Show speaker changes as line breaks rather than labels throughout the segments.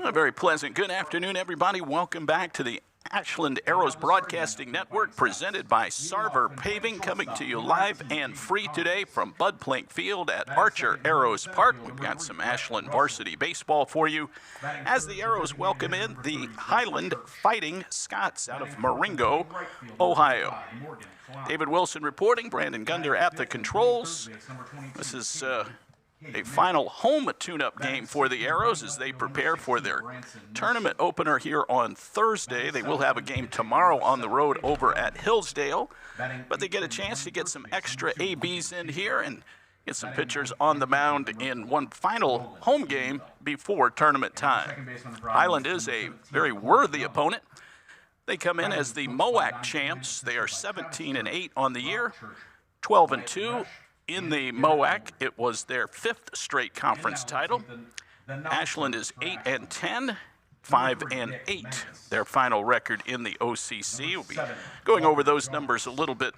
A very pleasant good afternoon, everybody. Welcome back to the Ashland Arrows Broadcasting Network, presented by Sarver Paving, coming to you live and free today from Bud Plank Field at Archer Arrows Park. We've got some Ashland varsity baseball for you as the Arrows welcome in the Highland Fighting Scots out of Marengo, Ohio. David Wilson reporting, Brandon Gunder at the controls. This is a final home tune-up game for the Arrows as they prepare for their tournament opener here on Thursday. They will have a game tomorrow on the road over at Hillsdale, but they get a chance to get some extra ABs in here and get some pitchers on the mound in one final home game before tournament time. Highland is a very worthy opponent. They come in as the MOAC champs. They are 17-8 on the year, 12-2. In the MOAC, it was their fifth straight conference title. Ashland is 8-10, 5-8, their final record in the OCC. We'll be going over those numbers a little bit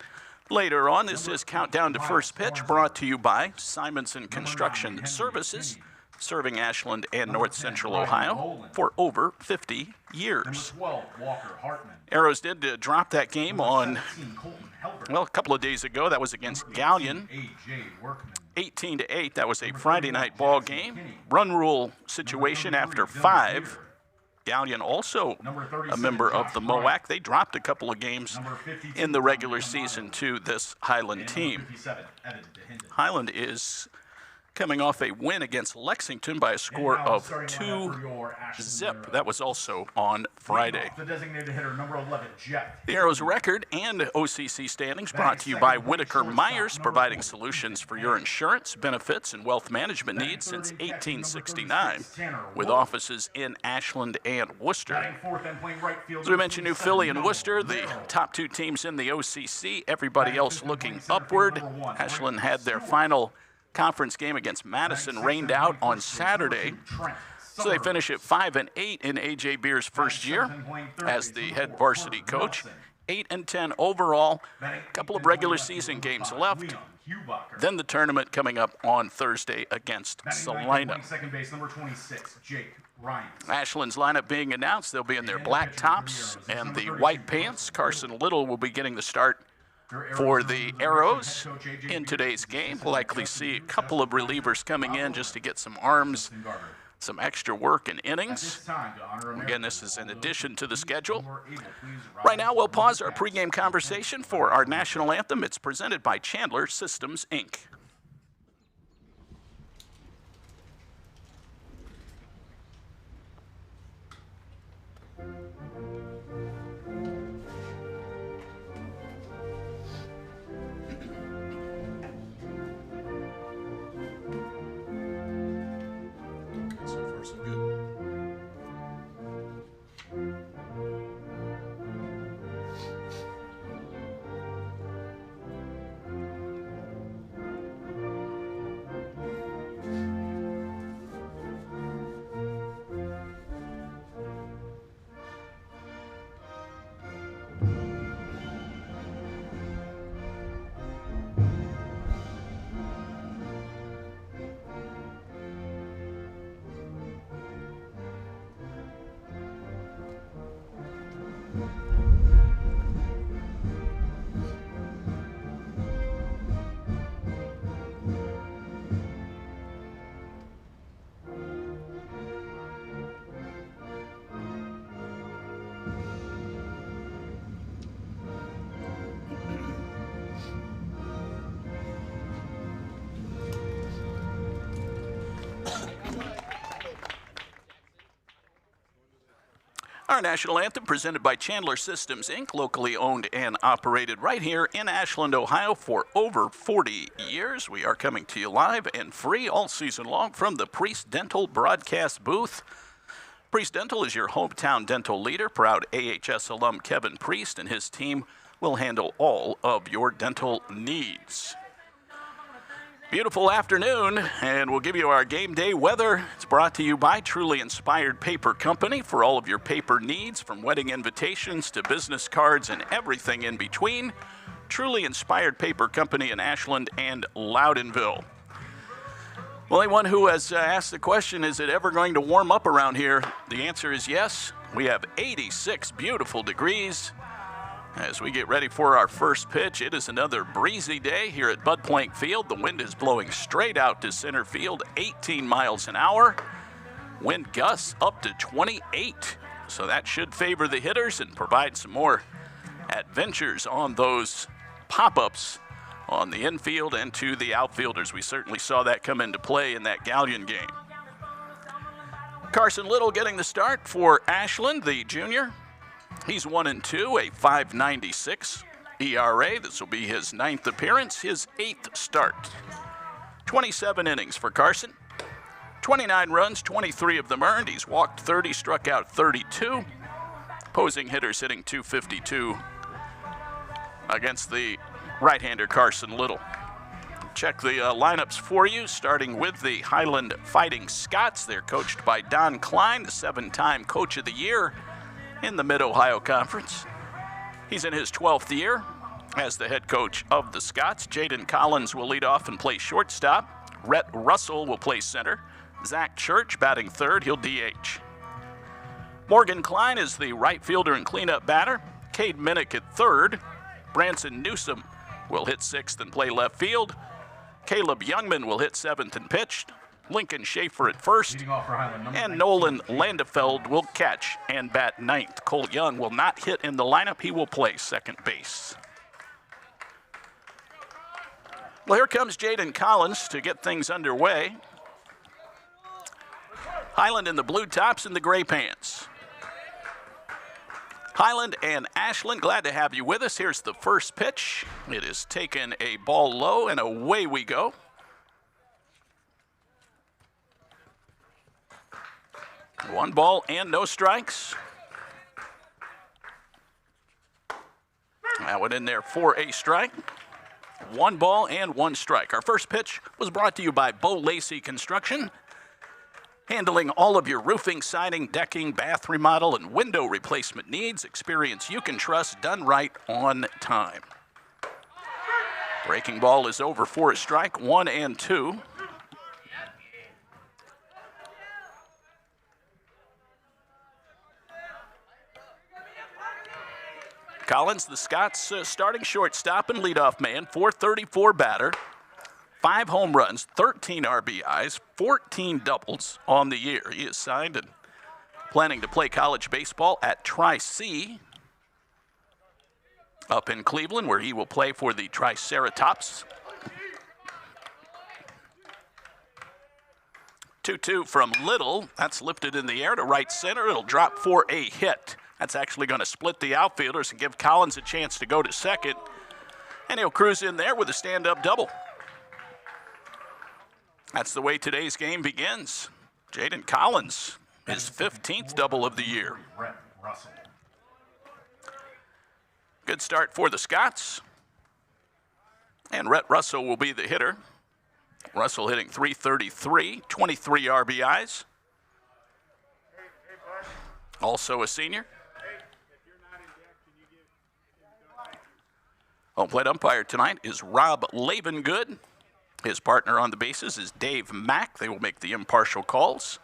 later on. This is Countdown to First Pitch, brought to you by Simonson Construction Services, serving Ashland and North Central Ohio for over 50 years. Arrows did drop that game on, well, a couple of days ago. That was against Gallion, 18-8. That was a Friday night ball game. Run rule situation after 5. Gallion, also a member of the MOAC. They dropped a couple of games in the regular season to this Highland team. Highland is coming off a win against Lexington by a score of 2-0. That was also on Friday.
The designated hitter, number 11, Jeff.
The Arrows record and OCC standings brought to you by Whitaker Myers, providing solutions for your insurance, benefits, and wealth management needs since 1869, with offices in Ashland and Worcester. As we mentioned, New Philly and Worcester, the top two teams in the OCC, everybody else looking upward. Ashland had their final conference game against Madison rained out on Saturday. So they finish at 5-8 in A.J. Beer's first year as the head varsity coach. 8-10 overall. A couple of regular season games left. Then the tournament coming up on Thursday against Salina. Ashland's lineup being announced. They'll be in their black tops and the white pants. Carson Little will be getting the start for the Arrows in today's game. We'll likely see a couple of relievers coming in just to get some arms, some extra work and innings. Again, this is in addition to the schedule. Right now, we'll pause our pregame conversation for our national anthem. It's presented by Chandler Systems, Inc. Our national anthem presented by Chandler Systems, Inc., locally owned and operated right here in Ashland, Ohio for over 40 years. We are coming to you live and free all season long from the Priest Dental broadcast booth. Priest Dental is your hometown dental leader. Proud AHS alum Kevin Priest and his team will handle all of your dental needs. Beautiful afternoon, and we'll give you our game day weather. It's brought to you by Truly Inspired Paper Company for all of your paper needs, from wedding invitations to business cards and everything in between. Truly Inspired Paper Company in Ashland and Loudonville. Well, anyone who has asked the question, is it ever going to warm up around here? The answer is yes. We have 86 beautiful degrees. As we get ready for our first pitch, it is another breezy day here at Bud Plank Field. The wind is blowing straight out to center field, 18 miles an hour. Wind gusts up to 28. So that should favor the hitters and provide some more adventures on those pop-ups on the infield and to the outfielders. We certainly saw that come into play in that Galleon game. Carson Little getting the start for Ashland, the junior. He's 1-2, a .596 ERA. This will be his 9th appearance, his 8th start. 27 innings for Carson. 29 runs, 23 of them earned. He's walked 30, struck out 32. Opposing hitters hitting .252 against the right-hander Carson Little. Check the lineups for you, starting with the Highland Fighting Scots. They're coached by Don Klein, the 7-time Coach of the Year in the Mid-Ohio Conference. He's in his 12th year as the head coach of the Scots. Jaden Collins will lead off and play shortstop. Rhett Russell will play center. Zach Church batting third, he'll DH. Morgan Klein is the right fielder and cleanup batter. Cade Minnick at third. Branson Newsom will hit 6th and play left field. Caleb Youngman will hit 7th and pitch. Lincoln Schaefer at first. And Nolan Landefeld will catch and bat 9th. Cole Young will not hit in the lineup. He will play second base. Well, here comes Jaden Collins to get things underway. Highland in the blue tops and the gray pants. Highland and Ashland, glad to have you with us. Here's the first pitch. It is taken a ball low, and away we go. One ball and no strikes. That went in there for a strike. One ball and one strike. Our first pitch was brought to you by Bo Lacey Construction, handling all of your roofing, siding, decking, bath remodel, and window replacement needs. Experience you can trust, done right on time. Breaking ball is over for a strike, 1-2. Collins, the Scots starting shortstop and leadoff man, .434 batter. 5 home runs, 13 RBIs, 14 doubles on the year. He is signed and planning to play college baseball at Tri-C up in Cleveland, where he will play for the Triceratops. 2-2 from Little. That's lifted in the air to right center. It'll drop for a hit. That's actually going to split the outfielders and give Collins a chance to go to second. And he'll cruise in there with a stand-up double. That's the way today's game begins. Jaden Collins, his 15th double of the year.
Rhett Russell.
Good start for the Scots. And Rhett Russell will be the hitter. Russell hitting .333, 23 RBIs. Also a senior. Home plate umpire tonight is Rob Lavengood. His partner on the bases is Dave Mack. They will make the impartial calls.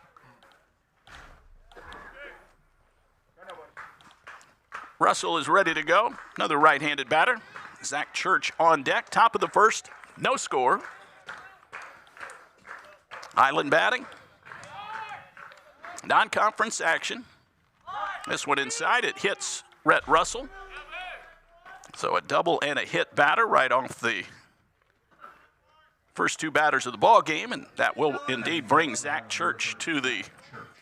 Russell is ready to go. Another right-handed batter. Zach Church on deck. Top of the first. No score. Highland batting. Non-conference action. This one inside. It hits Rhett Russell. So a double and a hit batter right off the first 2 batters of the ball game, and that will indeed bring Zach Church to the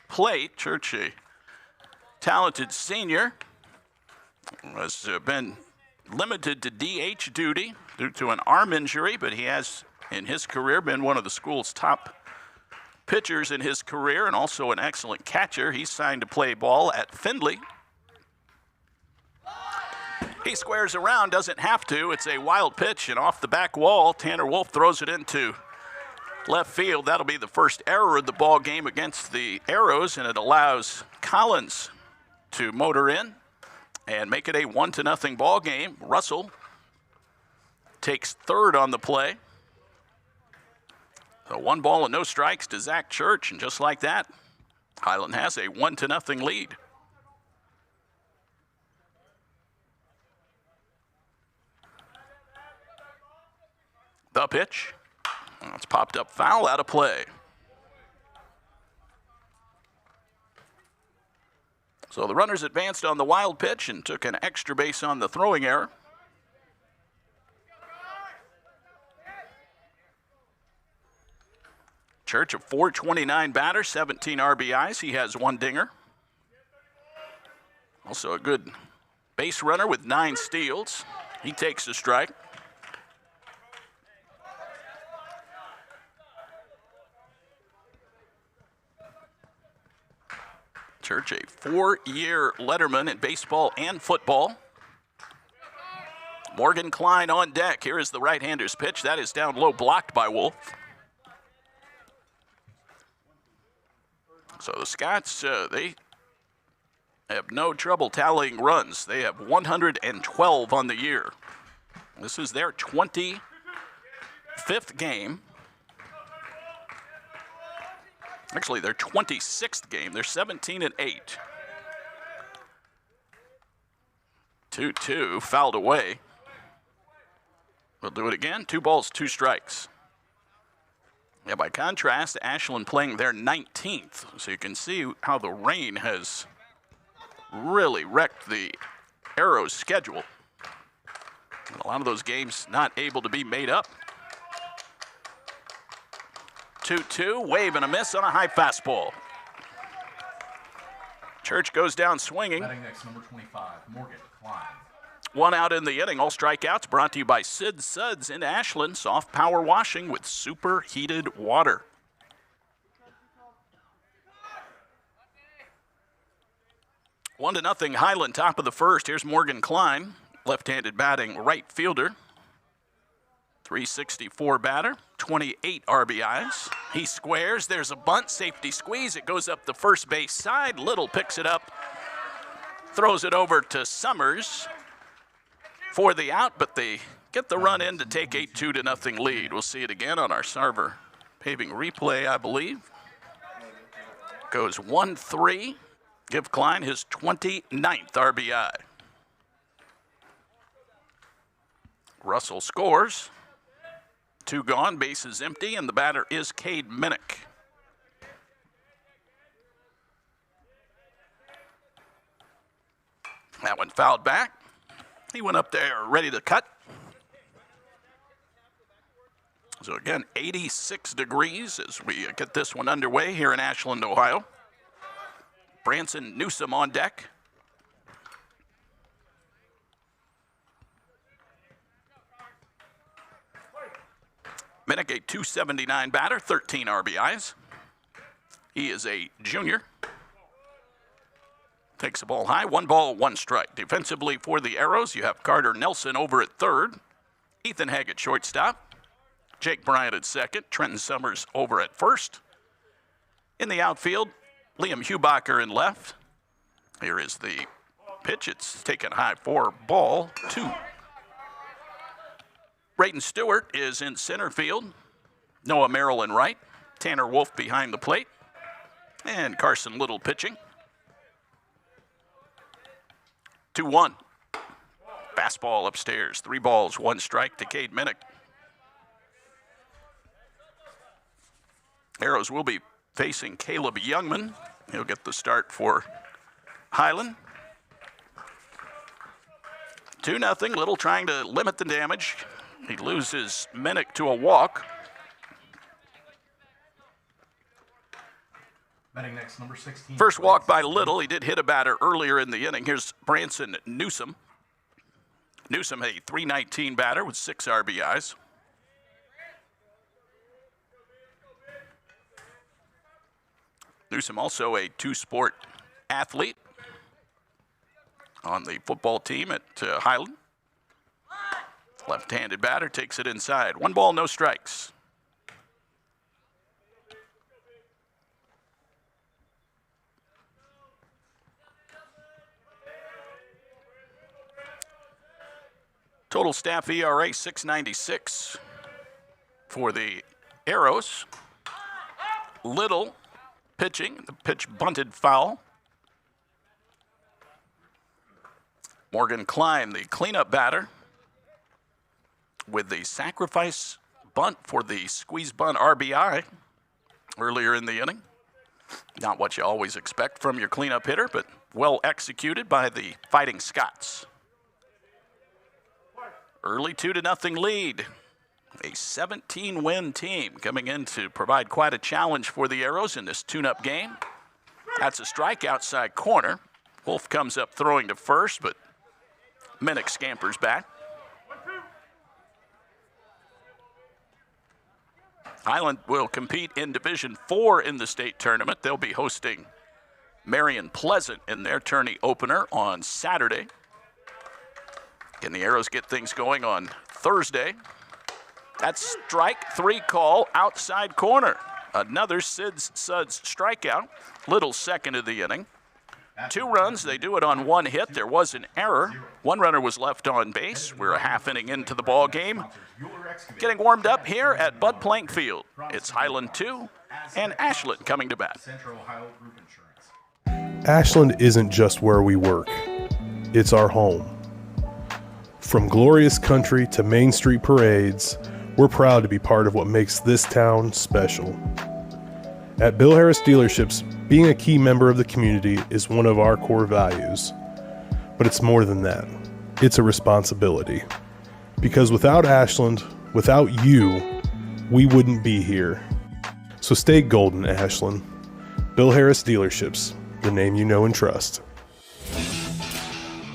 plate. Church, a talented senior, has been limited to DH duty due to an arm injury, but he has, in his career, been one of the school's top pitchers in his career and also an excellent catcher. He's signed to play ball at Findlay. He squares around, doesn't have to. It's a wild pitch, and off the back wall, Tanner Wolf throws it into left field. That'll be the first error of the ball game against the Arrows, and it allows Collins to motor in and make it a 1-0 ball game. Russell takes third on the play. So 1 ball and no strikes to Zach Church, and just like that, Highland has a 1-0 lead. The pitch. It's popped up foul, out of play. So the runners advanced on the wild pitch and took an extra base on the throwing error. Church, a .429 batter, 17 RBIs. He has 1 dinger. Also a good base runner with 9 steals. He takes the strike. Church, a 4-year letterman in baseball and football. Morgan Klein on deck. Here is the right-hander's pitch. That is down low, blocked by Wolf. So the Scots, they have no trouble tallying runs. They have 112 on the year. This is their 25th game. Actually, their 26th game. They're 17-8. 2-2, fouled away. We'll do it again. 2 balls, 2 strikes. Yeah, by contrast, Ashland playing their 19th. So you can see how the rain has really wrecked the Arrows' schedule. And a lot of those games not able to be made up. 2-2, wave and a miss on a high fastball. Church goes down swinging.
Batting next, number 25, Morgan Klein.
1 out in the inning. All strikeouts brought to you by Sid Suds in Ashland. Soft power washing with superheated water. One to nothing, Highland, top of the first. Here's Morgan Klein, left-handed batting right fielder. .364 batter, 28 RBIs. He squares. There's a bunt, safety squeeze. It goes up the first base side. Little picks it up, throws it over to Summers for the out, but they get the run in to take a 2-0 lead. We'll see it again on our Sarver paving replay, I believe. Goes 1-3. Give Klein his 29th RBI. Russell scores. 2 gone, bases empty, and the batter is Cade Minnick. That one fouled back. He went up there ready to cut. So again, 86 degrees as we get this one underway here in Ashland, Ohio. Branson Newsom on deck. Minnick, a .279 batter, 13 RBIs. He is a junior. Takes the ball high, 1 ball, 1 strike. Defensively for the Arrows, you have Carter Nelson over at third, Ethan Haig at shortstop, Jake Bryant at second, Trenton Summers over at first. In the outfield, Liam Hubacher in left. Here is the pitch. It's taken high for ball 2. Brayton Stewart is in center field. Noah Merrill in right. Tanner Wolf behind the plate. And Carson Little pitching. 2-1. Fastball upstairs. 3 balls, 1 strike to Cade Minnick. Arrows will be facing Caleb Youngman. He'll get the start for Highland. 2-0. Little trying to limit the damage. He loses Minnick to a walk.
Batting next, number 16.
First walk by Little. He did hit a batter earlier in the inning. Here's Branson Newsom. Newsom, a .319 batter with 6 RBIs. Newsom also a 2-sport athlete on the football team at Highland. Left-handed batter takes it inside. 1 ball, no strikes. Total staff ERA 6.96 for the Arrows. Little pitching, the pitch bunted foul. Morgan Klein, the cleanup batter, with the sacrifice bunt for the squeeze bunt RBI earlier in the inning. Not what you always expect from your cleanup hitter, but well executed by the Fighting Scots. Early 2-0 lead. A 17-win team coming in to provide quite a challenge for the Arrows in this tune-up game. That's a strike outside corner. Wolf comes up throwing to first, but Minnick scampers back. Highland will compete in Division 4 in the state tournament. They'll be hosting Marion Pleasant in their tourney opener on Saturday. Can the Arrows get things going on Thursday? That's strike 3 call outside corner. Another Sid's Suds strikeout. Little second of the inning. 2 runs, they do it on 1 hit. There was an error. 1 runner was left on base. We're a half inning into the ball game. Getting warmed up here at Bud Plank Field. It's Highland 2 and Ashland coming to bat.
Ashland isn't just where we work. It's our home. From glorious country to Main Street parades, we're proud to be part of what makes this town special. At Bill Harris Dealerships, being a key member of the community is one of our core values. But it's more than that. It's a responsibility. Because without Ashland, without you, we wouldn't be here. So stay golden, Ashland. Bill Harris Dealerships, the name you know and trust.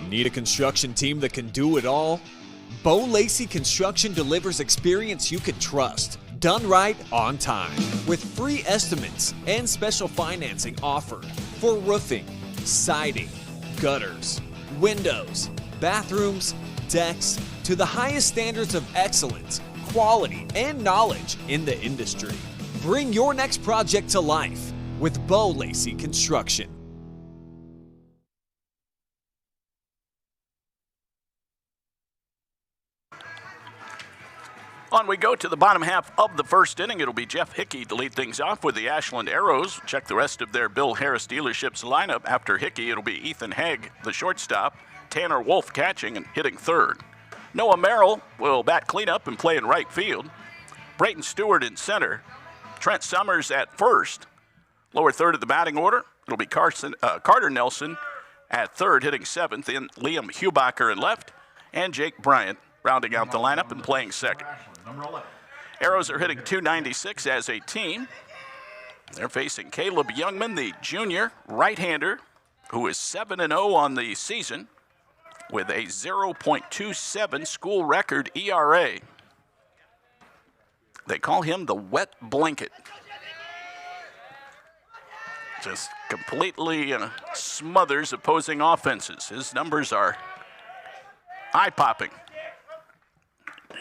Need a construction team that can do it all? Bo Lacey Construction delivers experience you can trust. Done right on time. With free estimates and special financing offered for roofing, siding, gutters, windows, bathrooms, decks, to the highest standards of excellence, quality, and knowledge in the industry. Bring your next project to life with Bo Lacey Construction.
On we go to the bottom half of the first inning. It'll be Jeff Hickey to lead things off with the Ashland Arrows. Check the rest of their Bill Harris Dealerships lineup. After Hickey, it'll be Ethan Haig, the shortstop, Tanner Wolf catching and hitting third. Noah Merrill will bat cleanup and play in right field. Brayton Stewart in center. Trent Summers at first. Lower third of the batting order, it'll be Carter Nelson at third, hitting seventh. In Liam Hubacher in left, and Jake Bryant rounding out the lineup and playing second. Arrows are hitting .296 as a team. They're facing Caleb Youngman, the junior right-hander, who is 7-0 on the season with a 0.27 school record ERA. They call him the wet blanket. Just completely smothers opposing offenses. His numbers are eye-popping.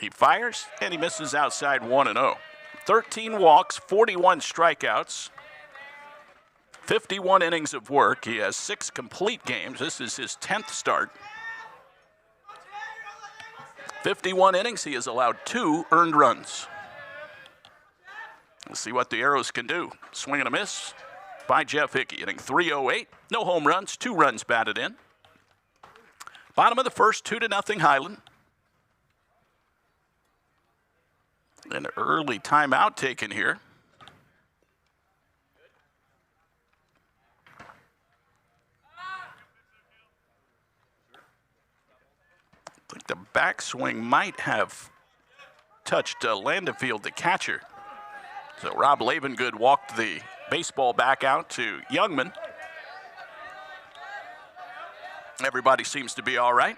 He fires, and he misses outside 1-0. 13 walks, 41 strikeouts, 51 innings of work. He has 6 complete games. This is his 10th start. 51 innings, he has allowed 2 earned runs. Let's see what the Arrows can do. Swing and a miss by Jeff Hickey, hitting .308. No home runs, 2 runs batted in. Bottom of the first, 2-0 Highland. An early timeout taken here. I think the backswing might have touched Landefield, the catcher. So Rob Lavengood walked the baseball back out to Youngman. Everybody seems to be all right.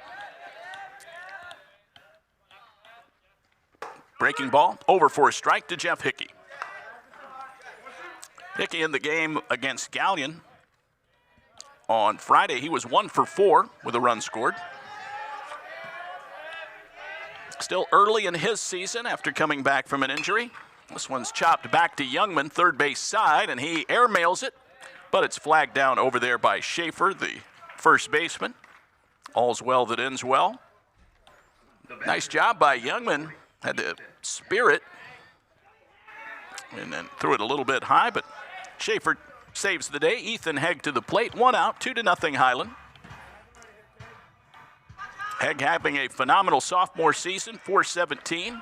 Breaking ball, over for a strike to Jeff Hickey. Hickey in the game against Galleon on Friday. He was 1 for 4 with a run scored. Still early in his season after coming back from an injury. This one's chopped back to Youngman, third base side, and he airmails it, but it's flagged down over there by Schaefer, the first baseman. All's well that ends well. Nice job by Youngman. Had to spear it and then threw it a little bit high, but Schaefer saves the day. Ethan Hegg to the plate. 1 out, 2-0 Highland. Hegg having a phenomenal sophomore season, 417.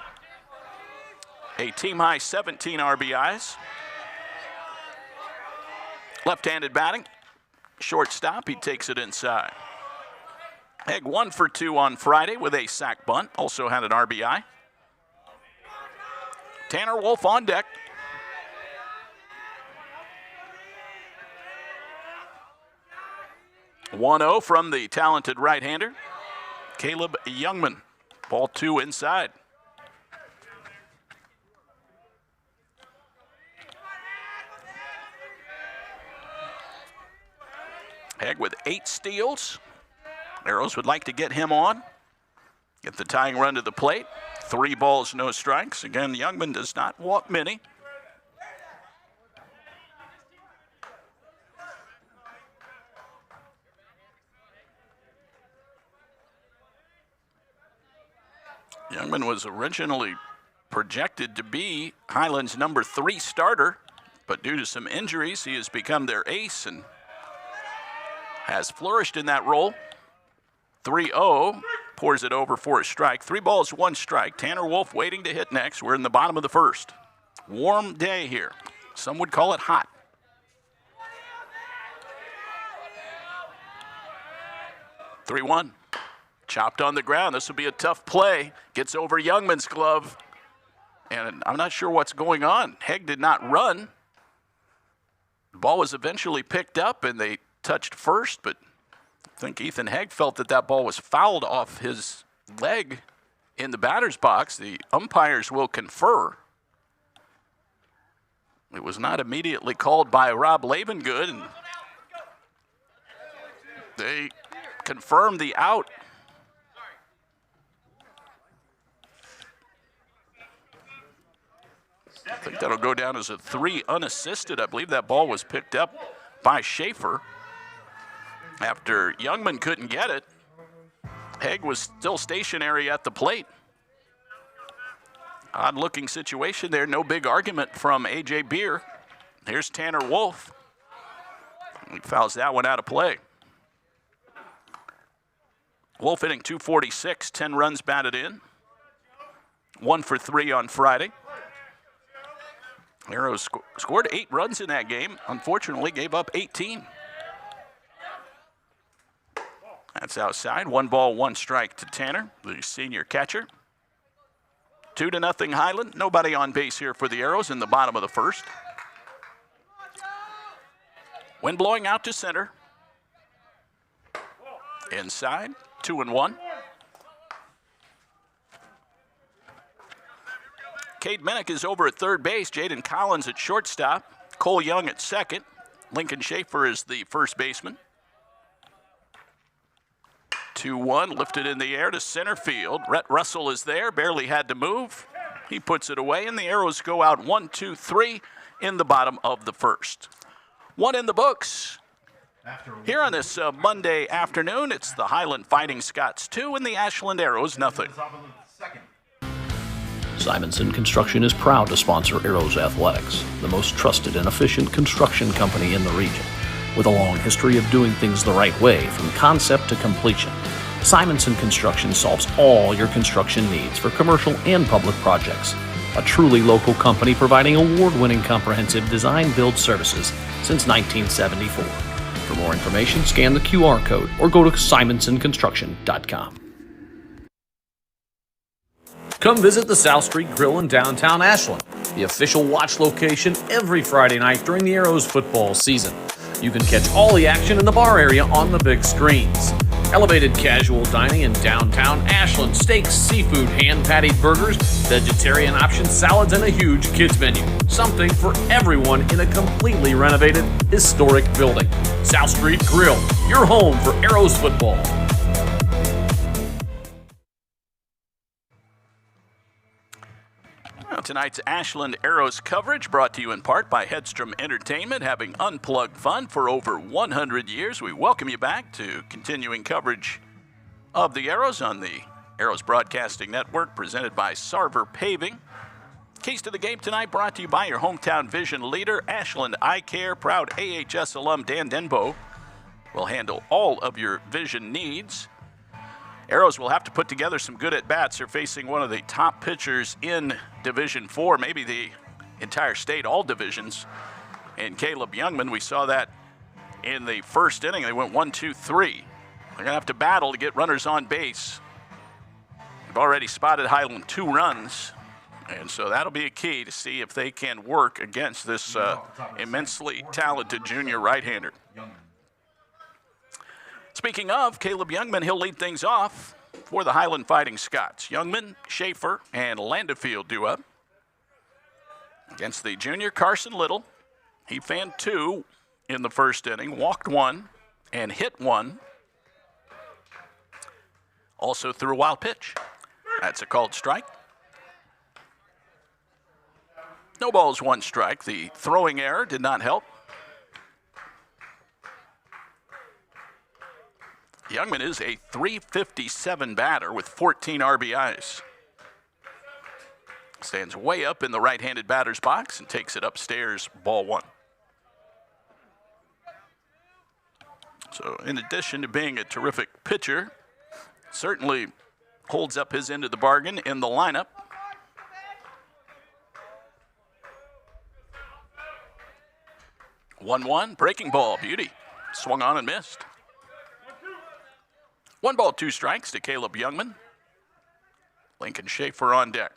A team-high 17 RBIs. Left-handed batting. Shortstop, he takes it inside. Hegg 1 for 2 on Friday with a sac bunt. Also had an RBI. Tanner Wolf on deck. (1-0) from the talented right-hander, Caleb Youngman. Ball 2 inside. Hegg with 8 steals. Arrows would like to get him on. Get the tying run to the plate. 3 balls, no strikes. Again, Youngman does not walk many. Youngman was originally projected to be Highland's number 3 starter, but due to some injuries, he has become their ace and has flourished in that role. 3-0, pours it over for a strike. 3 balls, 1 strike. Tanner Wolf waiting to hit next. We're in the bottom of the first. Warm day here. Some would call it hot. (3-1). Chopped on the ground. This will be a tough play. Gets over Youngman's glove. And I'm not sure what's going on. Hegg did not run. The ball was eventually picked up, and they touched first, but I think Ethan Hegg felt that that ball was fouled off his leg in the batter's box. The umpires will confer. It was not immediately called by Rob Lavengood, and they confirmed the out. I think that'll go down as a 3 unassisted. I believe that ball was picked up by Schaefer. After Youngman couldn't get it, Hegg was still stationary at the plate. Odd-looking situation there. No big argument from A.J. Beer. Here's Tanner Wolf. He fouls that one out of play. Wolf hitting .246, 10 runs batted in. 1 for 3 on Friday. Arrows scored 8 runs in that game. Unfortunately, gave up 18. That's outside. 1 ball, 1 strike to Tanner, the senior catcher. 2-0 Highland. Nobody on base here for the Arrows in the bottom of the first. Wind blowing out to center. Inside, 2-1. Cade Minnick is over at third base. Jaden Collins at shortstop. Cole Young at second. Lincoln Schaefer is the first baseman. 2-1, lifted in the air to center field. Rhett Russell is there, barely had to move. He puts it away, and the Arrows go out 1-2-3 in the bottom of the first. 1 in the books. Here on this Monday afternoon, it's the Highland Fighting Scots 2 and the Ashland Arrows nothing.
Simonson Construction is proud to sponsor Arrows Athletics, the most trusted and efficient construction company in the region. With a long history of doing things the right way from concept to completion, Simonson Construction solves all your construction needs for commercial and public projects. A truly local company providing award-winning comprehensive design-build services since 1974. For more information, scan the QR code or go to simonsonconstruction.com. Come visit the South Street Grill in downtown Ashland, the official watch location every Friday night during the Arrows football season. You can catch all the action in the bar area on the big screens. Elevated casual dining in downtown Ashland, steaks, seafood, hand-patted burgers, vegetarian options, salads, and a huge kids menu. Something for everyone in a completely renovated, historic building. South Street Grill, your home for Arrows football.
Tonight's Ashland Arrows coverage brought to you in part by Hedstrom Entertainment, having unplugged fun for over 100 years. We welcome you back to continuing coverage of the Arrows on the Arrows Broadcasting Network, presented by Sarver Paving. Keys to the game tonight brought to you by your hometown vision leader, Ashland Eye Care. Proud AHS alum Dan Denbo will handle all of your vision needs. Arrows will have to put together some good at-bats. They're facing one of the top pitchers in Division IV, maybe the entire state, all divisions. And Caleb Youngman, we saw that in the first inning. They went 1-2-3. They're going to have to battle to get runners on base. We've already spotted Highland 2 runs, and so that'll be a key to see if they can work against this immensely talented junior right-hander. Speaking of Caleb Youngman, he'll lead things off for the Highland Fighting Scots. Youngman, Schaefer, and Landefield do up against the junior Carson Little. He fanned 2 in the first inning, walked 1, and hit 1. Also threw a wild pitch. That's a called strike. No balls, 1 strike. The throwing error did not help. Youngman is a .357 batter with 14 RBIs. Stands way up in the right-handed batter's box and takes it upstairs, ball 1. So in addition to being a terrific pitcher, certainly holds up his end of the bargain in the lineup. One, breaking ball, beauty. Swung on and missed. 1 ball, 2 strikes to Caleb Youngman. Lincoln Schaefer on deck.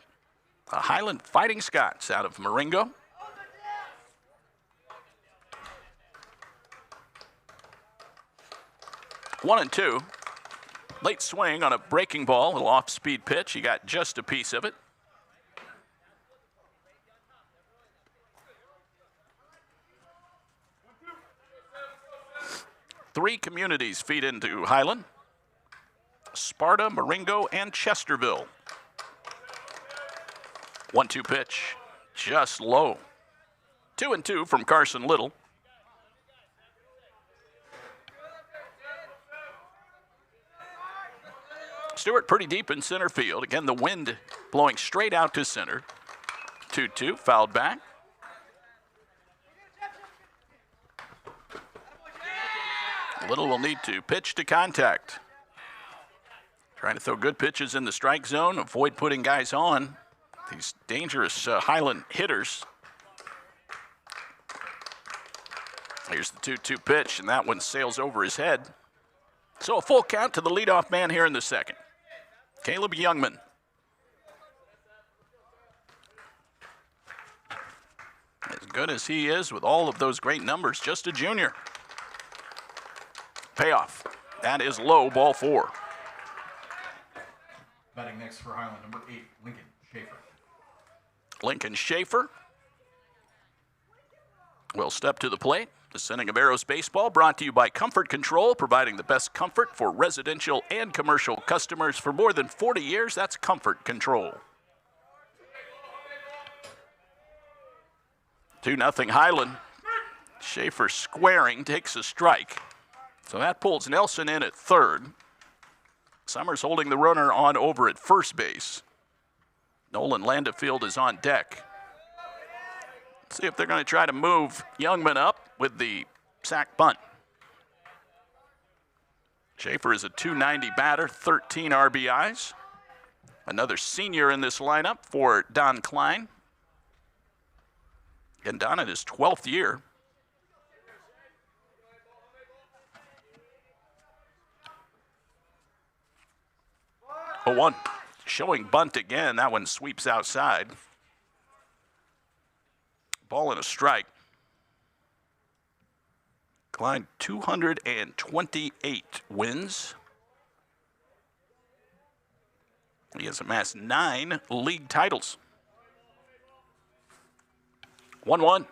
The Highland Fighting Scots out of Marengo. One and 2. Late swing on a breaking ball, a little off-speed pitch. He got just a piece of it. Three communities feed into Highland: Sparta, Marengo, and Chesterville. 1-2 pitch, just low. 2-2 from Carson Little. Stewart pretty deep in center field. Again, the wind blowing straight out to center. 2-2, fouled back. Little will need to pitch to contact. Trying to throw good pitches in the strike zone, avoid putting guys on. These dangerous Highland hitters. Here's the 2-2 pitch, and that one sails over his head. So a full count to the leadoff man here in the second, Caleb Youngman. As good as he is with all of those great numbers, just a junior. Payoff. That is low, ball 4.
Batting next for Highland, number 8, Lincoln Schaefer.
Lincoln Schaefer will step to the plate. This inning of Arrows baseball brought to you by Comfort Control, providing the best comfort for residential and commercial customers for more than 40 years. That's Comfort Control. 2-0 Highland. Schaefer squaring, takes a strike. So that pulls Nelson in at third. Summers holding the runner on over at first base. Nolan Landefield is on deck. Let's see if they're going to try to move Youngman up with the sac bunt. Schaefer is a .290 batter, 13 RBIs. Another senior in this lineup for Don Klein. And Don in his 12th year. 0-1, showing bunt again. That one sweeps outside. Ball and a strike. Klein 228 wins. He has amassed 9 league titles. 1-1.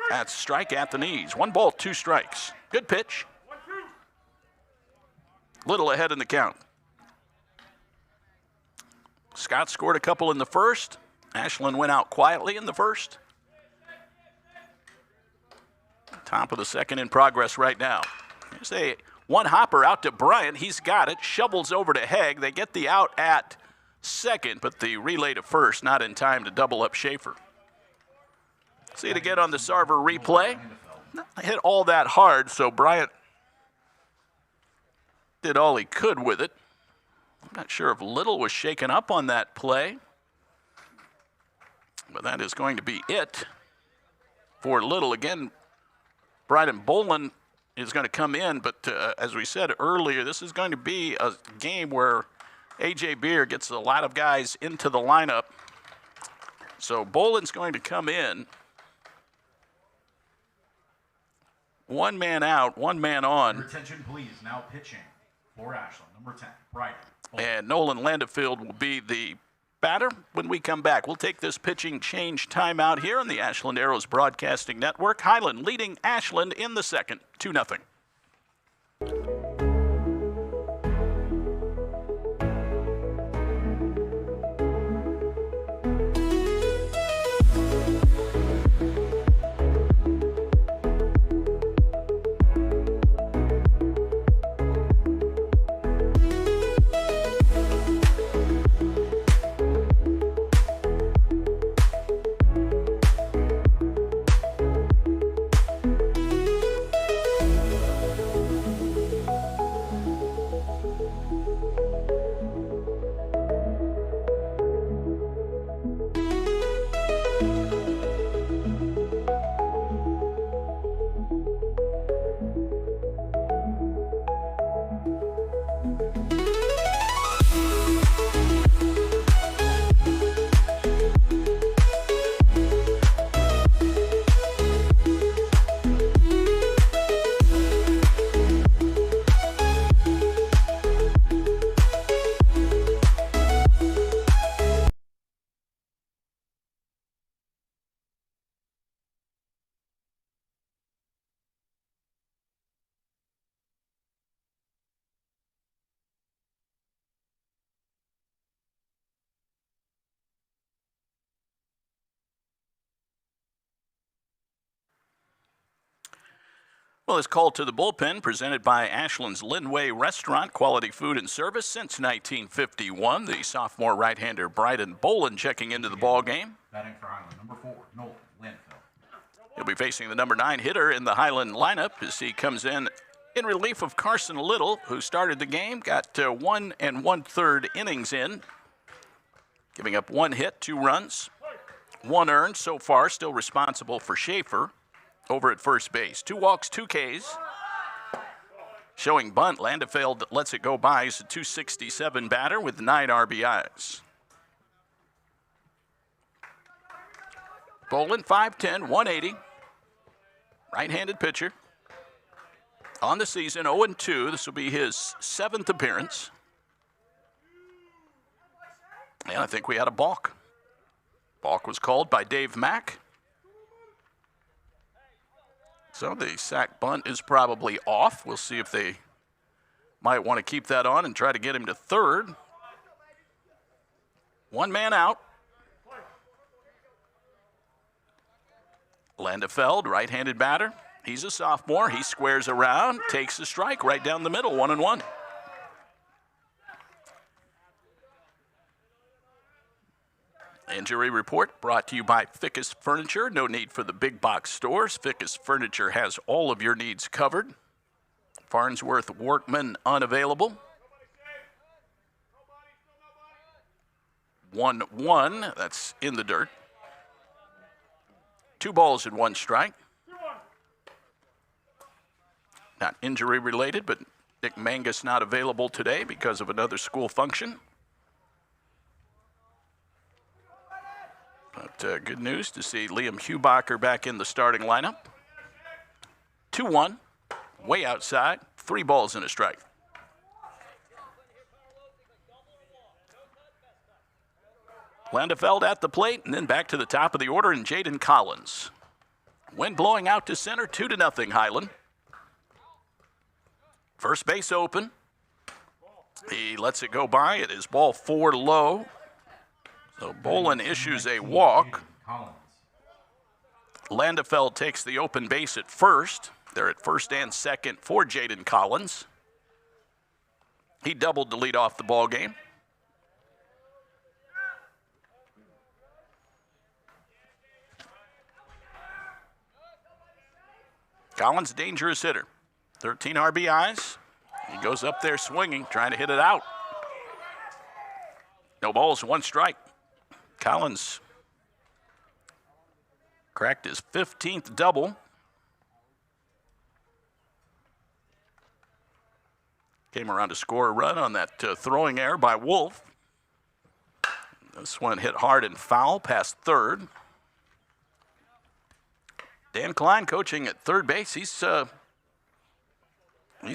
That's strike at the knees. 1 ball, 2 strikes. Good pitch. Little ahead in the count. Scott scored a couple in the first. Ashland went out quietly in the first. Top of the second in progress right now. Here's a one hopper out to Bryant. He's got it. Shovels over to Haig. They get the out at second, but the relay to first not in time to double up Schaefer. See it again on the Sarver replay. Not hit all that hard, so Bryant did all he could with it. I'm not sure if Little was shaken up on that play, but that is going to be it for Little. Again, Bryden Bolin is going to come in, but as we said earlier, this is going to be a game where A.J. Beer gets a lot of guys into the lineup. So Bolin's going to come in. One man out, one man on.
Your attention, please. Now pitching for Ashland, number 10, Bryden.
And Nolan Landefield will be the batter when we come back. We'll take this pitching change timeout here on the Ashland Arrows Broadcasting Network. Highland leading Ashland in the second, 2-0. Well, this call to the bullpen presented by Ashland's Linway Restaurant, quality food and service since 1951. The sophomore right-hander Bryden Bolin checking into the ball game.
Batting for Highland, number 4, Nolan Landfill.
He'll be facing the number 9 hitter in the Highland lineup as he comes in relief of Carson Little, who started the game, got 1 1/3 innings in, giving up 1 hit, 2 runs, 1 earned so far, still responsible for Schaefer over at first base. 2 walks, 2 Ks. Showing bunt, Landefeld lets it go by. He's a .267 batter with 9 RBIs. Bolin, 5'10", 180. Right-handed pitcher. On the season, 0-2. This will be his 7th appearance. And I think we had a balk. Balk was called by Dave Mack. So the sack bunt is probably off. We'll see if they might want to keep that on and try to get him to third. 1 man out. Landefeld, right-handed batter. He's a sophomore. He squares around, takes a strike right down the middle, 1-1. Injury report brought to you by Fickus Furniture. No need for the big box stores. Fickus Furniture has all of your needs covered. Farnsworth Workman unavailable. 1-1. That's in the dirt. 2 balls and 1 strike. Not injury related, but Nick Mangus not available today because of another school function. But good news to see Liam Hubacher back in the starting lineup. 2-1, way outside, 3 balls and a strike. Landefeld at the plate, and then back to the top of the order, and Jaden Collins. Wind blowing out to center, 2-0 Highland. First base open. He lets it go by. It is ball 4 low. So Bolin issues a walk. Landefeld takes the open base at first. They're at first and second for Jaden Collins. He doubled to lead off the ball game. Collins, dangerous hitter. 13 RBIs. He goes up there swinging, trying to hit it out. No balls, one strike. Collins cracked his 15th double. Came around to score a run on that throwing error by Wolf. This one hit hard and foul past third. Dan Klein coaching at third base. He's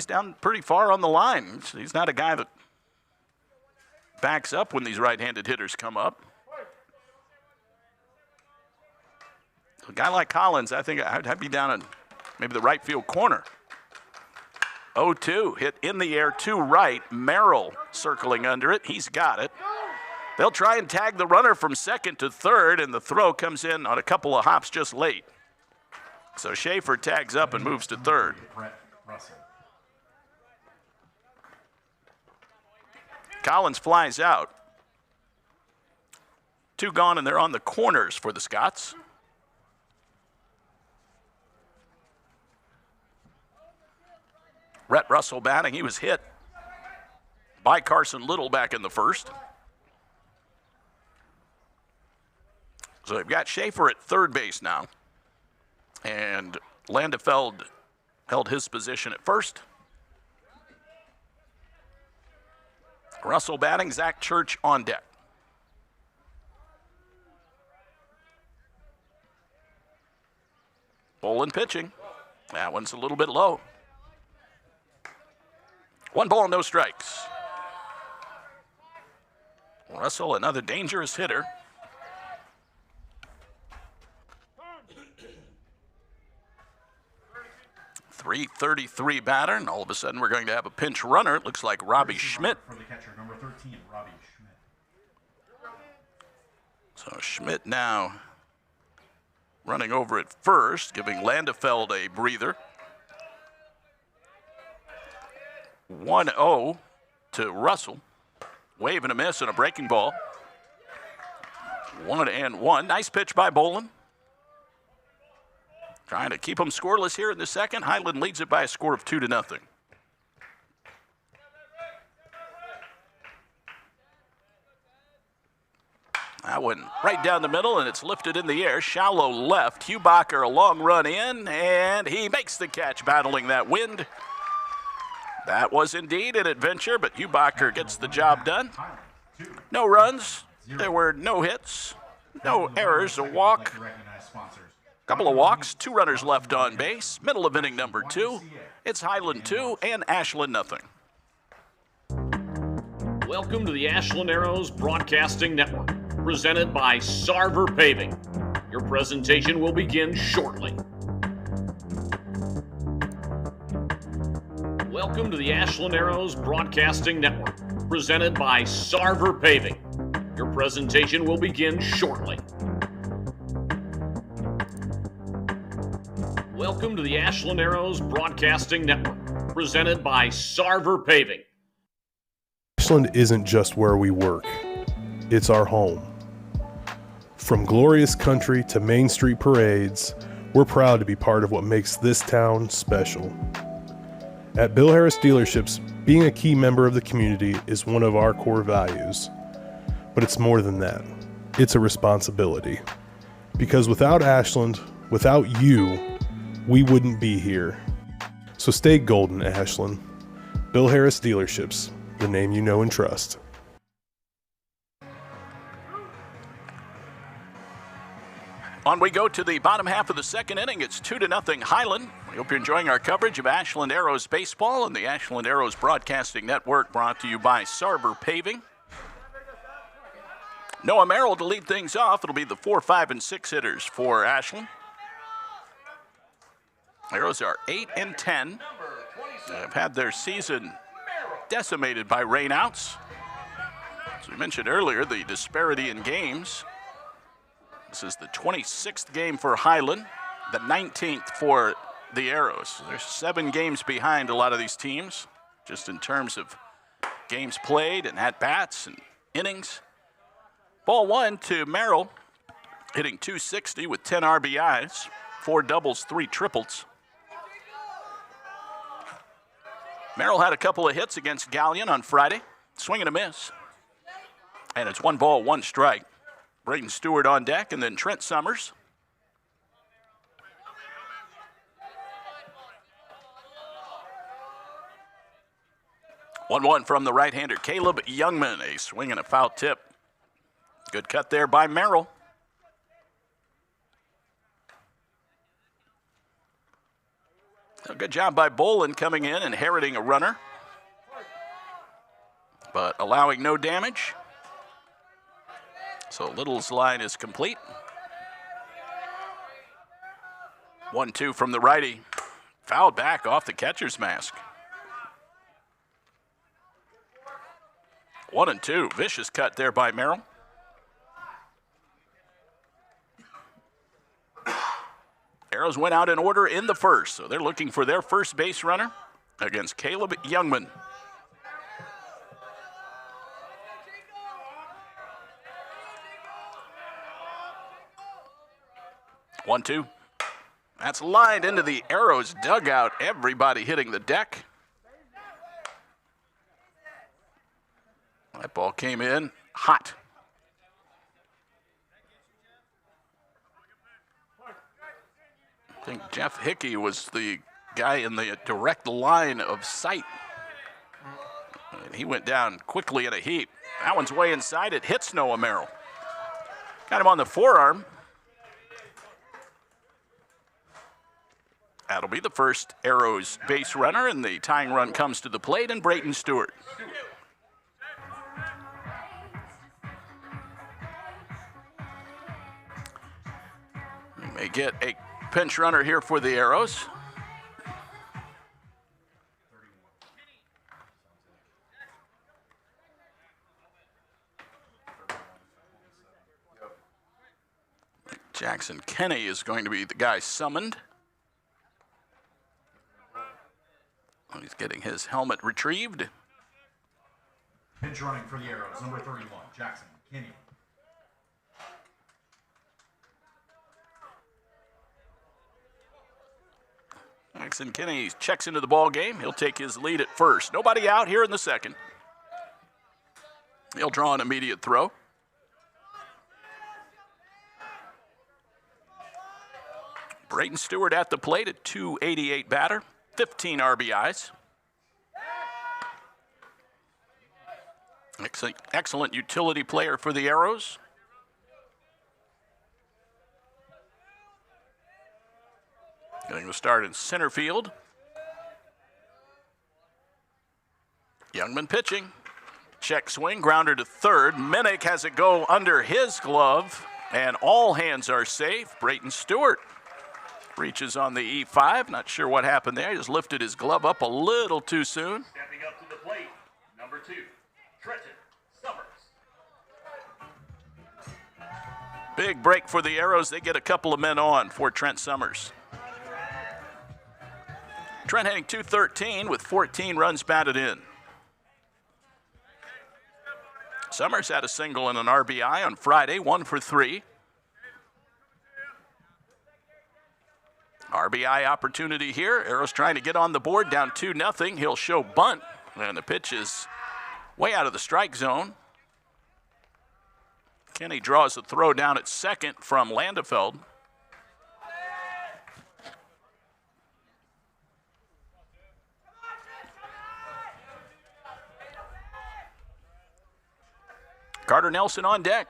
down pretty far on the line. He's not a guy that backs up when these right-handed hitters come up. A guy like Collins, I think I'd be down in maybe the right field corner. 0-2, hit in the air to right. Merrill circling under it. He's got it. They'll try and tag the runner from second to third, and the throw comes in on a couple of hops just late. So Schaefer tags up and moves to third. Collins flies out. 2 gone, and they're on the corners for the Scots. Rhett Russell batting. He was hit by Carson Little back in the first. So they've got Schaefer at third base now. And Landefeld held his position at first. Russell batting, Zach Church on deck. Bolin pitching. That one's a little bit low. 1 ball, no strikes. Russell, another dangerous hitter. .333 batter, and all of a sudden we're going to have a pinch runner. It looks like Robbie Schmidt.
For the catcher, number 13, Robbie Schmidt.
So Schmidt now running over at first, giving Landefeld a breather. 1-0 to Russell. Wave and a miss and a breaking ball. 1-1. Nice pitch by Bolin. Trying to keep them scoreless here in the second. Highland leads it by a score of 2-0. That one right down the middle, and it's lifted in the air. Shallow left. Hubacher a long run in, and he makes the catch, battling that wind. That was indeed an adventure, but Hubacher gets the job done. No runs. There were no hits, no errors, a walk. Couple of walks, 2 runners left on base. Middle of inning number 2. It's Highland 2 and Ashland nothing.
Welcome to the Ashland Arrows Broadcasting Network, presented by Sarver Paving. Your presentation will begin shortly. Welcome to the Ashland Arrows Broadcasting Network, presented by Sarver Paving. Your presentation will begin shortly. Welcome to the Ashland Arrows Broadcasting Network, presented by Sarver Paving.
Ashland isn't just where we work, it's our home. From glorious country to Main Street parades, we're proud to be part of what makes this town special. At Bill Harris Dealerships, being a key member of the community is one of our core values. But it's more than that. It's a responsibility. Because without Ashland, without you, we wouldn't be here. So stay golden, Ashland. Bill Harris Dealerships, the name you know and trust.
On we go to the bottom half of the second inning. It's 2-0 Highland. We hope you're enjoying our coverage of Ashland Arrows baseball and the Ashland Arrows Broadcasting Network, brought to you by Sarver Paving. Noah Merrill to lead things off. It'll be the 4, 5, and 6 hitters for Ashland. Arrows are 8-10. They've had their season decimated by rainouts. As we mentioned earlier, the disparity in games. This is the 26th game for Highland, the 19th for the Arrows. They're 7 games behind a lot of these teams, just in terms of games played and at-bats and innings. Ball 1 to Merrill, hitting .260 with 10 RBIs, 4 doubles, 3 triples. Merrill had a couple of hits against Galleon on Friday. Swing and a miss. And it's 1 ball, 1 strike. Braden Stewart on deck, and then Trent Summers. One from the right-hander, Caleb Youngman. A swing and a foul tip. Good cut there by Merrill. A good job by Bolin coming in, inheriting a runner, but allowing no damage. So Little's line is complete. 1-2 from the righty. Fouled back off the catcher's mask. 1-2. Vicious cut there by Merrill. Arrows went out in order in the first, so they're looking for their first base runner against Caleb Youngman. One, two. That's lined into the Arrows dugout. Everybody hitting the deck. That ball came in hot. I think Jeff Hickey was the guy in the direct line of sight. And he went down quickly in a heat. That one's way inside. It hits Noah Merrill. Got him on the forearm. That'll be the first Arrows base runner, and the tying run comes to the plate, and Brayton Stewart. We may get a pinch runner here for the Arrows. Jackson Kenny is going to be the guy summoned. He's getting his helmet retrieved.
Pinch running for the Arrows, number 31, Jackson Kinney.
Jackson Kinney checks into the ball game. He'll take his lead at first. Nobody out here in the second. He'll draw an immediate throw. Brayton Stewart at the plate, at .288 batter, 15 RBIs. Excellent utility player for the Arrows. Getting the start in center field. Youngman pitching. Check swing, grounder to third. Minnick has it go under his glove, and all hands are safe. Brayton Stewart reaches on the E5. Not sure what happened there. He just lifted his glove up a little too soon.
Stepping up to the plate, number 2, Trenton Summers.
Big break for the Arrows. They get a couple of men on for Trent Summers. Trent hitting .213 with 14 runs batted in. Summers had a single and an RBI on Friday, 1 for 3. RBI opportunity here. Arrows trying to get on the board, down 2-0. He'll show bunt, and the pitch is way out of the strike zone. Kenny draws the throw down at second from Landefeld. Carter Nelson on deck.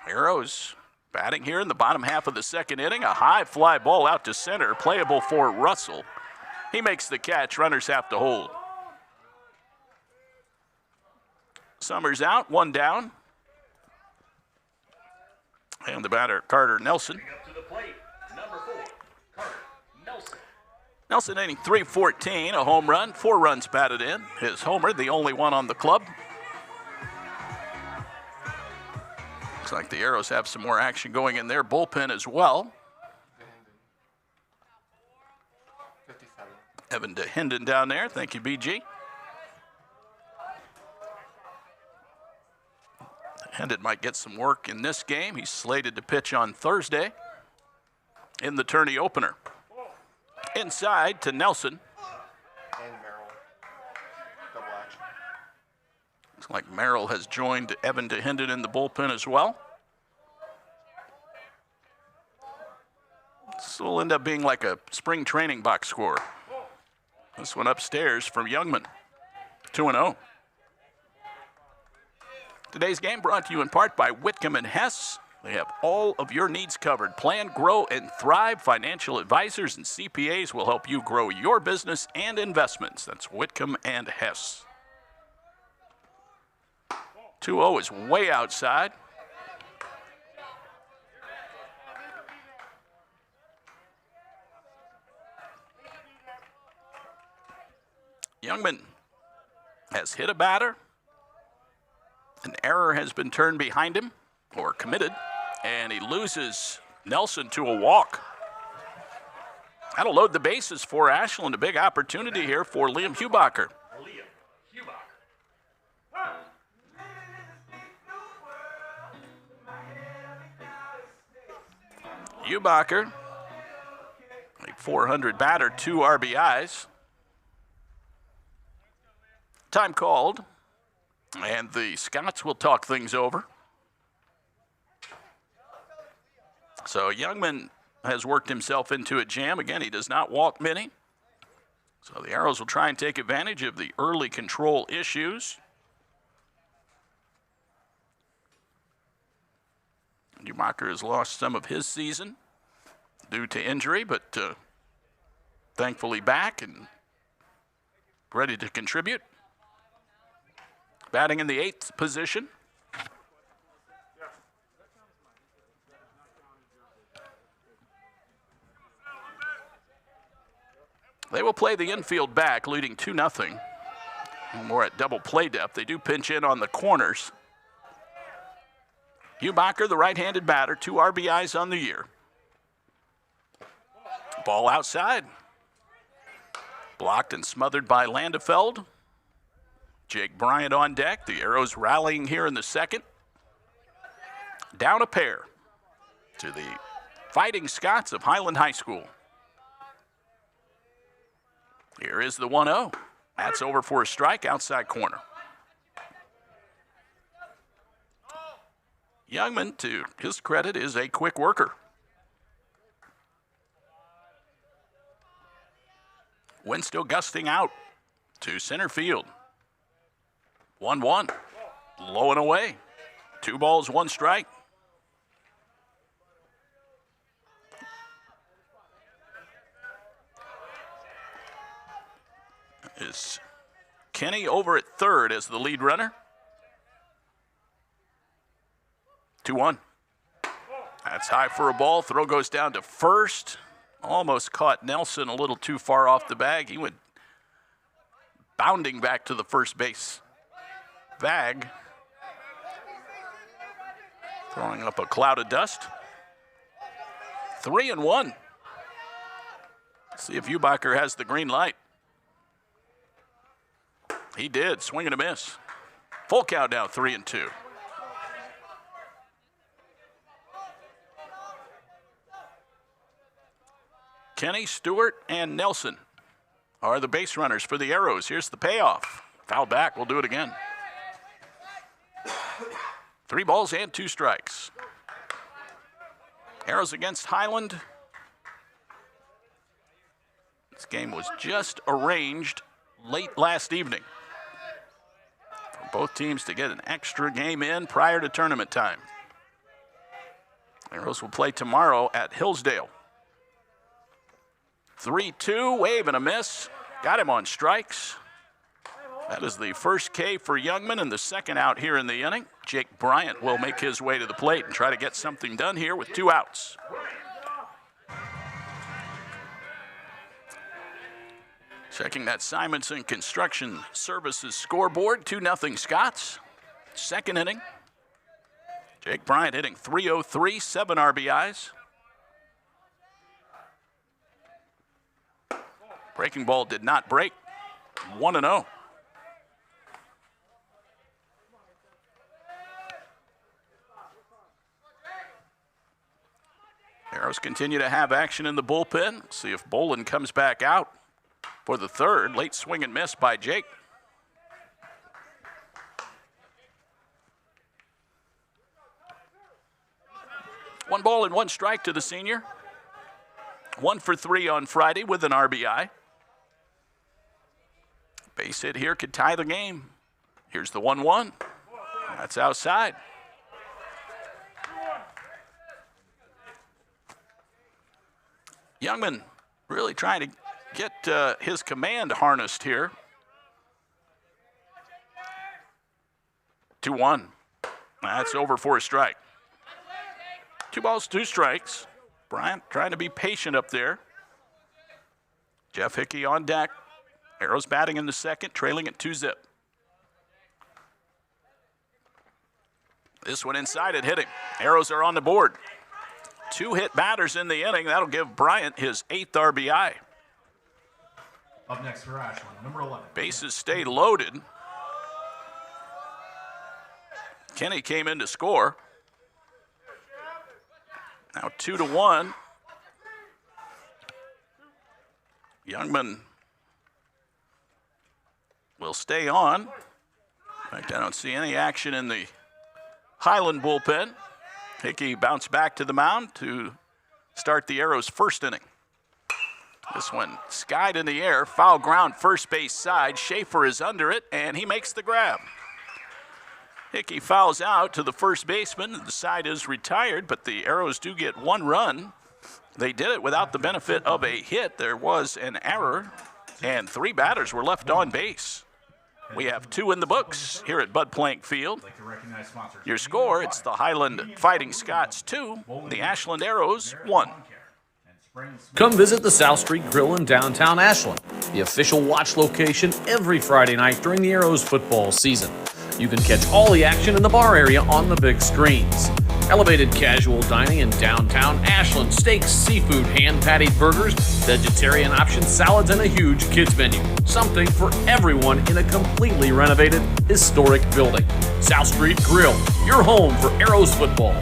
Arrows batting here in the bottom half of the second inning. A high fly ball out to center, playable for Russell. He makes the catch. Runners have to hold. Summers out, 1 down. And the batter, Carter Nelson.
Up to the plate, number 4, Carter Nelson.
Nelson hitting .314, a home run, 4 runs batted in. His homer, the only one on the club. Looks like the Arrows have some more action going in their bullpen as well. Evan DeHinden down there. Thank you, BG. DeHinden might get some work in this game. He's slated to pitch on Thursday in the tourney opener. Inside to Nelson. Looks like Merrill has joined Evan DeHinden in the bullpen as well. This will end up being like a spring training box score. This one upstairs from Youngman, 2-0. Today's game brought to you in part by Whitcomb and Hess. They have all of your needs covered. Plan, grow, and thrive. Financial advisors and CPAs will help you grow your business and investments. That's Whitcomb and Hess. 2-0 is way outside. Youngman has hit a batter. An error has been turned behind him, or committed, and he loses Nelson to a walk. That'll load the bases for Ashland. A big opportunity here for Liam Hubacher. Hubacher, a 400 batter, 2 RBIs. Time called, and the Scots will talk things over. So Youngman has worked himself into a jam. Again, he does not walk many. So the Arrows will try and take advantage of the early control issues. Hubacher has lost some of his season due to injury, but thankfully back and ready to contribute. Batting in the 8th position. They will play the infield back, leading 2-0. More at double play depth. They do pinch in on the corners. Hubacher, the right-handed batter, 2 RBIs on the year. Ball outside. Blocked and smothered by Landefeld. Jake Bryant on deck. The Arrows rallying here in the 2nd. Down a pair to the Fighting Scots of Highland High School. Here is the 1-0. That's over for a strike, outside corner. Youngman, to his credit, is a quick worker. Wind still gusting out to center field. 1-1, low and away. 2 balls, 1 strike. Is Kenny over at third as the lead runner. 2-1. That's high for a ball. Throw goes down to first. Almost caught Nelson a little too far off the bag. He went bounding back to the first base bag, throwing up a cloud of dust. 3-1. See if Hubacher has the green light. He did. Swing and a miss. Full count now, 3-2. Kenny, Stewart, and Nelson are the base runners for the Arrows. Here's the payoff. Foul back. We'll do it again. 3 balls and 2 strikes. Arrows against Highland. This game was just arranged late last evening for both teams to get an extra game in prior to tournament time. Arrows will play tomorrow at Hillsdale. 3-2, wave and a miss. Got him on strikes. That is the first K for Youngman and the 2nd out here in the inning. Jake Bryant will make his way to the plate and try to get something done here with 2 outs. Checking that Simonson Construction Services scoreboard, 2-0 Scots. 2nd inning. Jake Bryant hitting .303, 7 RBIs. Breaking ball did not break. 1-0. Arrows continue to have action in the bullpen. See if Bolin comes back out for the 3rd. Late swing and miss by Jake. 1 ball and 1 strike to the senior. 1 for 3 on Friday with an RBI. Base hit here could tie the game. Here's the 1-1. That's outside. Youngman really trying to get his command harnessed here. 2-1. That's over for a strike. 2 balls, 2 strikes. Bryant trying to be patient up there. Jeff Hickey on deck. Arrows batting in the second, trailing at 2-0. This one inside and hitting. Arrows are on the board. 2 hit batters in the inning. That'll give Bryant his 8th RBI.
Up next for Ashland, number 11.
Bases stay loaded. Kenny came in to score. Now 2-1. Youngman will stay on. In fact, I don't see any action in the Highland bullpen. Hickey bounced back to the mound to start the Arrows' first inning. This one skied in the air, foul ground first base side. Schaefer is under it, and he makes the grab. Hickey fouls out to the first baseman. The side is retired, but the Arrows do get 1 run. They did it without the benefit of a hit. There was an error, and 3 batters were left on base. We have 2 in the books here at Bud Plank Field. Your score, it's the Highland Fighting Scots 2, the Ashland Arrows 1.
Come visit the South Street Grill in downtown Ashland, the official watch location every Friday night during the Arrows football season. You can catch all the action in the bar area on the big screens. Elevated casual dining in downtown Ashland, steaks, seafood, hand-patted burgers, vegetarian options, salads, and a huge kids menu. Something for everyone in a completely renovated, historic building. South Street Grill, your home for Arrows football.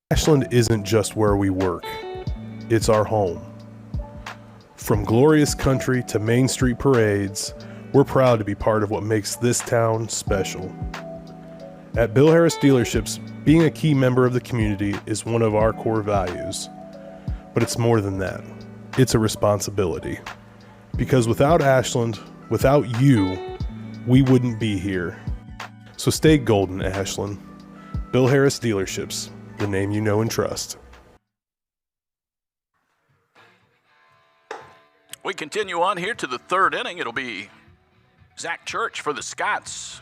Ashland isn't just where we work, it's our home. From glorious country to Main Street parades, we're proud to be part of what makes this town special. At Bill Harris Dealerships, being a key member of the community is one of our core values. But it's more than that. It's a responsibility. Because without Ashland, without you, we wouldn't be here. So stay golden, Ashland. Bill Harris Dealerships, the name you know and trust.
We continue on here to the 3rd inning. It'll be Zach Church for the Scots.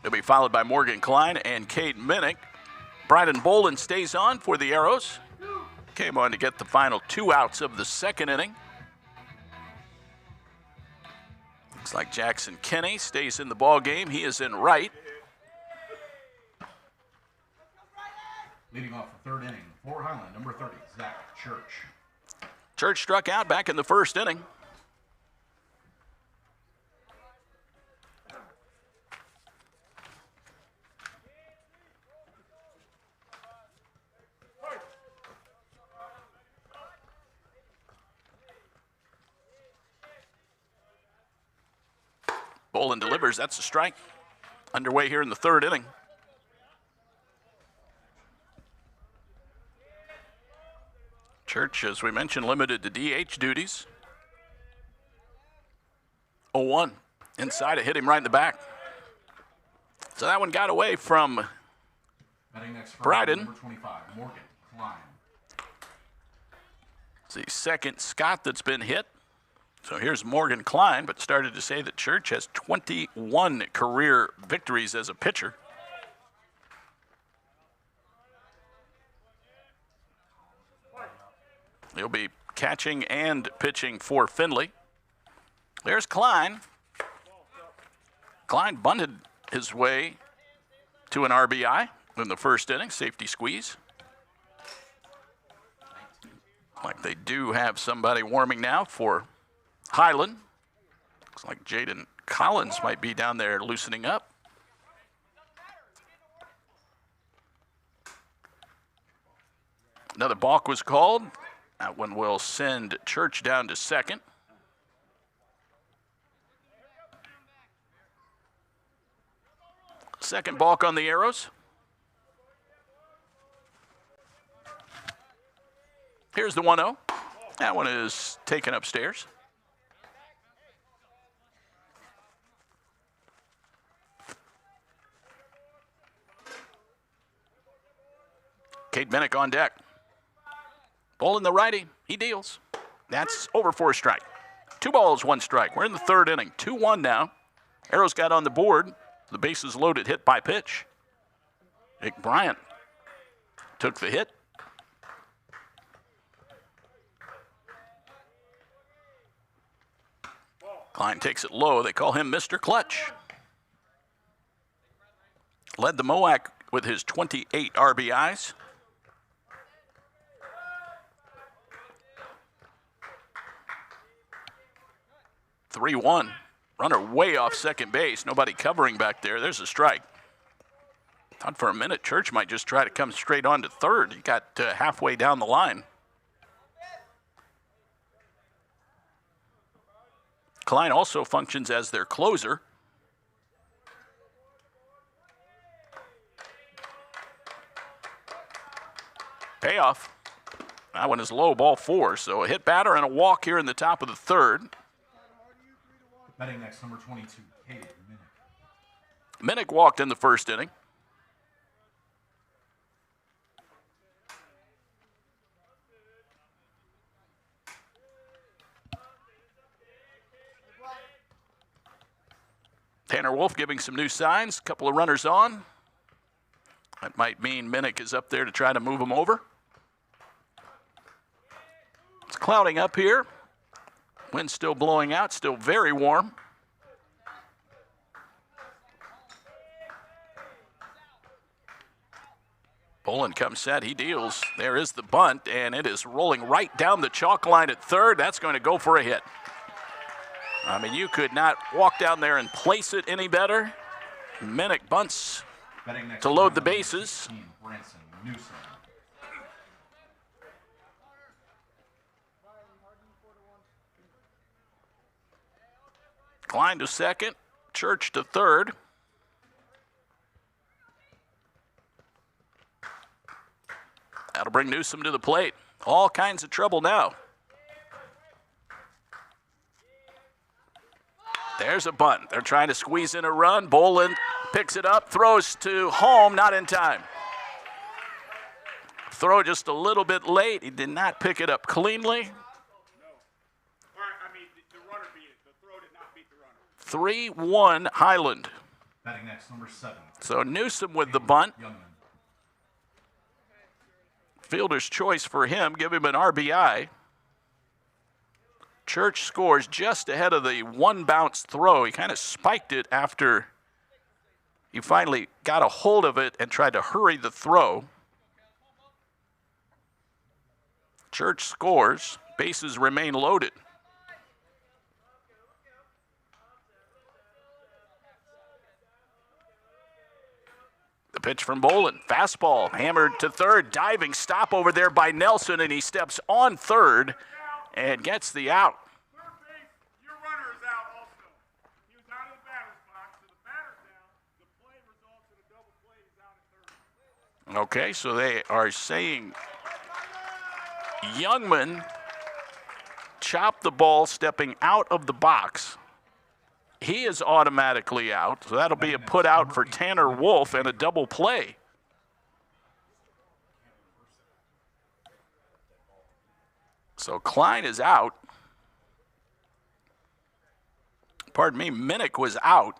He'll be followed by Morgan Klein and Cade Minnick. Bryden Bolin stays on for the Arrows. Came on to get the final 2 outs of the 2nd inning. Looks like Jackson Kenny stays in the ball game. He is in right.
Leading off the 3rd inning for Highland, number 30, Zach Church.
Church struck out back in the 1st inning. Bolin delivers. That's a strike. Underway here in the 3rd inning. Church, as we mentioned, limited to DH duties. 0-1. Inside, it hit him right in the back. So that one got away from Bryden.
Number 25, Morgan Klein.
It's the 2nd Scott that's been hit. So here's Morgan Klein, but started to say that Church has 21 career victories as a pitcher. He'll be catching and pitching for Findlay. There's Klein. Klein bunted his way to an RBI in the 1st inning, safety squeeze. Like they do have somebody warming now for Highland. Looks like Jaden Collins might be down there loosening up. Another balk was called. That one will send Church down to 2nd. Second balk on the Arrows. Here's the 1-0. That one is taken upstairs. Cade Minnick on deck. Ball in the righty. He deals. That's over for a strike. 2 balls, 1 strike. We're in the third inning. 2-1 now. Arrows got on the board. The bases loaded, hit by pitch. Nick Bryant took the hit. Klein takes it low. They call him Mr. Clutch. Led the MOAC with his 28 RBIs. (3-1). Runner way off second base. Nobody covering back there. There's a strike. Thought for a minute Church might just try to come straight on to third. He got halfway down the line. Klein also functions as their closer. Payoff. That one is low, ball 4. So a hit batter and a walk here in the top of the third.
Betting next, number 22, Cade Minnick.
Minnick walked in the first inning. Tanner Wolf giving some new signs. Couple of runners on. That might mean Minnick is up there to try to move him over. It's clouding up here. Wind's still blowing out, still very warm. Boland comes set, he deals. There is the bunt, and it is rolling right down the chalk line at third. That's going to go for a hit. I mean, you could not walk down there and place it any better. Minnick bunts to load the bases. Klein to second, Church to third. That'll bring Newsom to the plate. All kinds of trouble now. There's a bunt. They're trying to squeeze in a run. Boland picks it up, throws to home, not in time. Throw just a little bit late. He did not pick it up cleanly. 3-1 Highland.
Batting next, number 7.
So Newsom with the bunt. Fielder's choice for him, give him an RBI. Church scores just ahead of the one bounce throw. He kind of spiked it after he finally got a hold of it and tried to hurry the throw. Church scores. Bases remain loaded. The pitch from Boland. Fastball hammered to third. Diving stop over there by Nelson, and he steps on third and gets the out.
Third base, your runner is out also. He was out of the batter's box, so the batter's down. The play results in a double play. He's out at third.
Okay, so they are saying Youngman chopped the ball stepping out of the box. He is automatically out, so that'll be a put out for Tanner Wolf and a double play. So Klein is out. Pardon me, Minnick was out.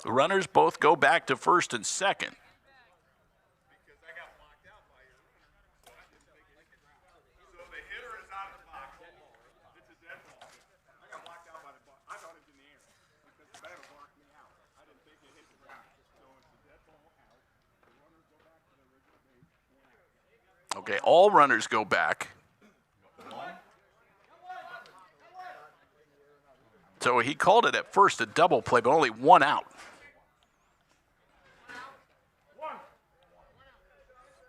The runners both go back to first and second. Okay, all runners go back. So he called it at first a double play, but only one out.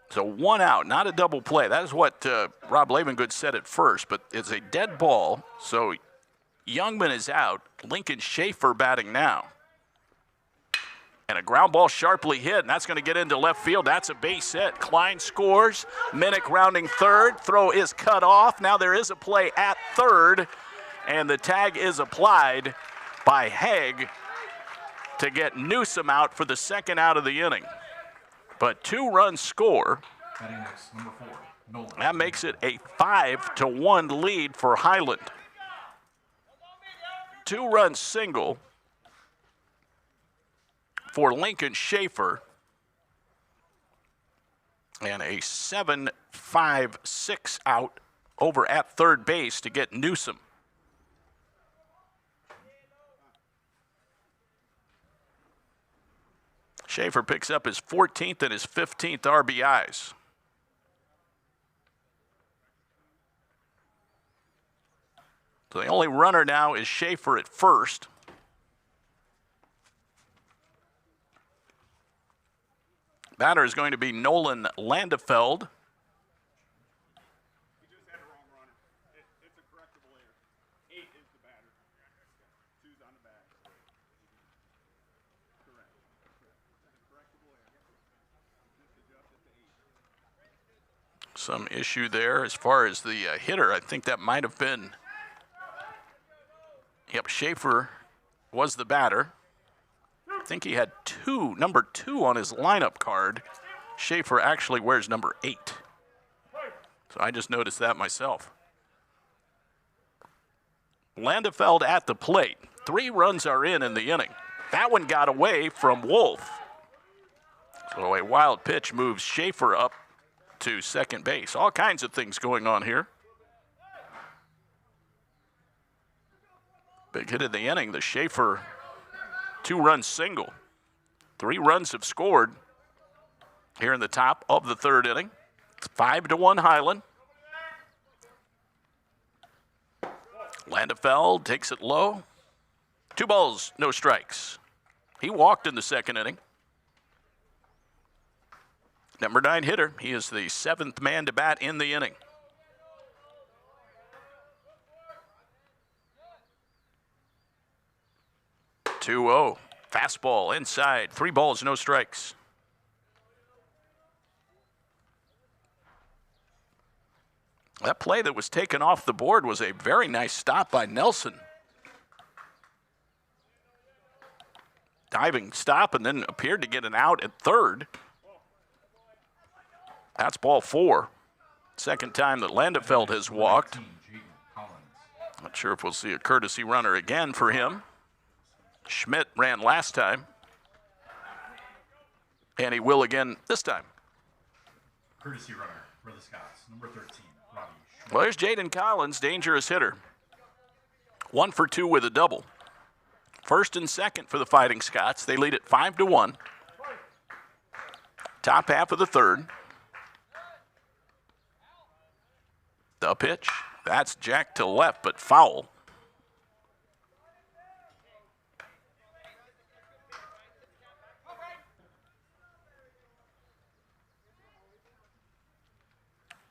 So one out, not a double play. That is what Rob Lavengood said at first, but it's a dead ball. So Youngman is out. Lincoln Schaefer batting now. And a ground ball sharply hit, and that's going to get into left field. That's a base hit. Klein scores. Minnick rounding third. Throw is cut off. Now there is a play at third, and the tag is applied by Haig to get Newsom out for the second out of the inning. But 2-run score.
Batting next, number 4, Nolan.
That makes it a 5-1 lead for Highland. 2-run single for Lincoln Schaefer, and a 7-5-6 out over at third base to get Newsom. Schaefer picks up his 14th and his 15th RBIs. So the only runner now is Schaefer at first. Batter is going to be Nolan Landefeld.
He just had a wrong runner. It's a correctable error. 8 is the batter. 2's on the bag. Correct. Correctable error. Just adjust it to 8.
Some issue there as far as the hitter. I think that might have been. Yep, Schaefer was the batter. I think he had number 2 on his lineup card. Schaefer actually wears number 8. So I just noticed that myself. Landefeld at the plate. 3 runs are in the inning. That one got away from Wolf. So a wild pitch moves Schaefer up to second base. All kinds of things going on here. Big hit of the inning, the Schaefer 2-run single. 3 runs have scored here in the top of the third inning. It's 5-1 Highland. Landefeld takes it low. 2 balls, no strikes. He walked in the second inning. Number 9 hitter. He is the 7th man to bat in the inning. Two-0. Fastball inside. 3 balls, no strikes. That play that was taken off the board was a very nice stop by Nelson. Diving stop and then appeared to get an out at third. That's ball 4. Second time that Landefeld has walked. Not sure if we'll see a courtesy runner again for him. Schmidt ran last time, and he will again this time.
Courtesy runner for the Scots, number 13, Robbie Schmidt.
Well, there's Jaden Collins, dangerous hitter. 1 for 2 with a double. First and second for the Fighting Scots. They lead it 5-1. Top half of the third. The pitch. That's jacked to left, but foul.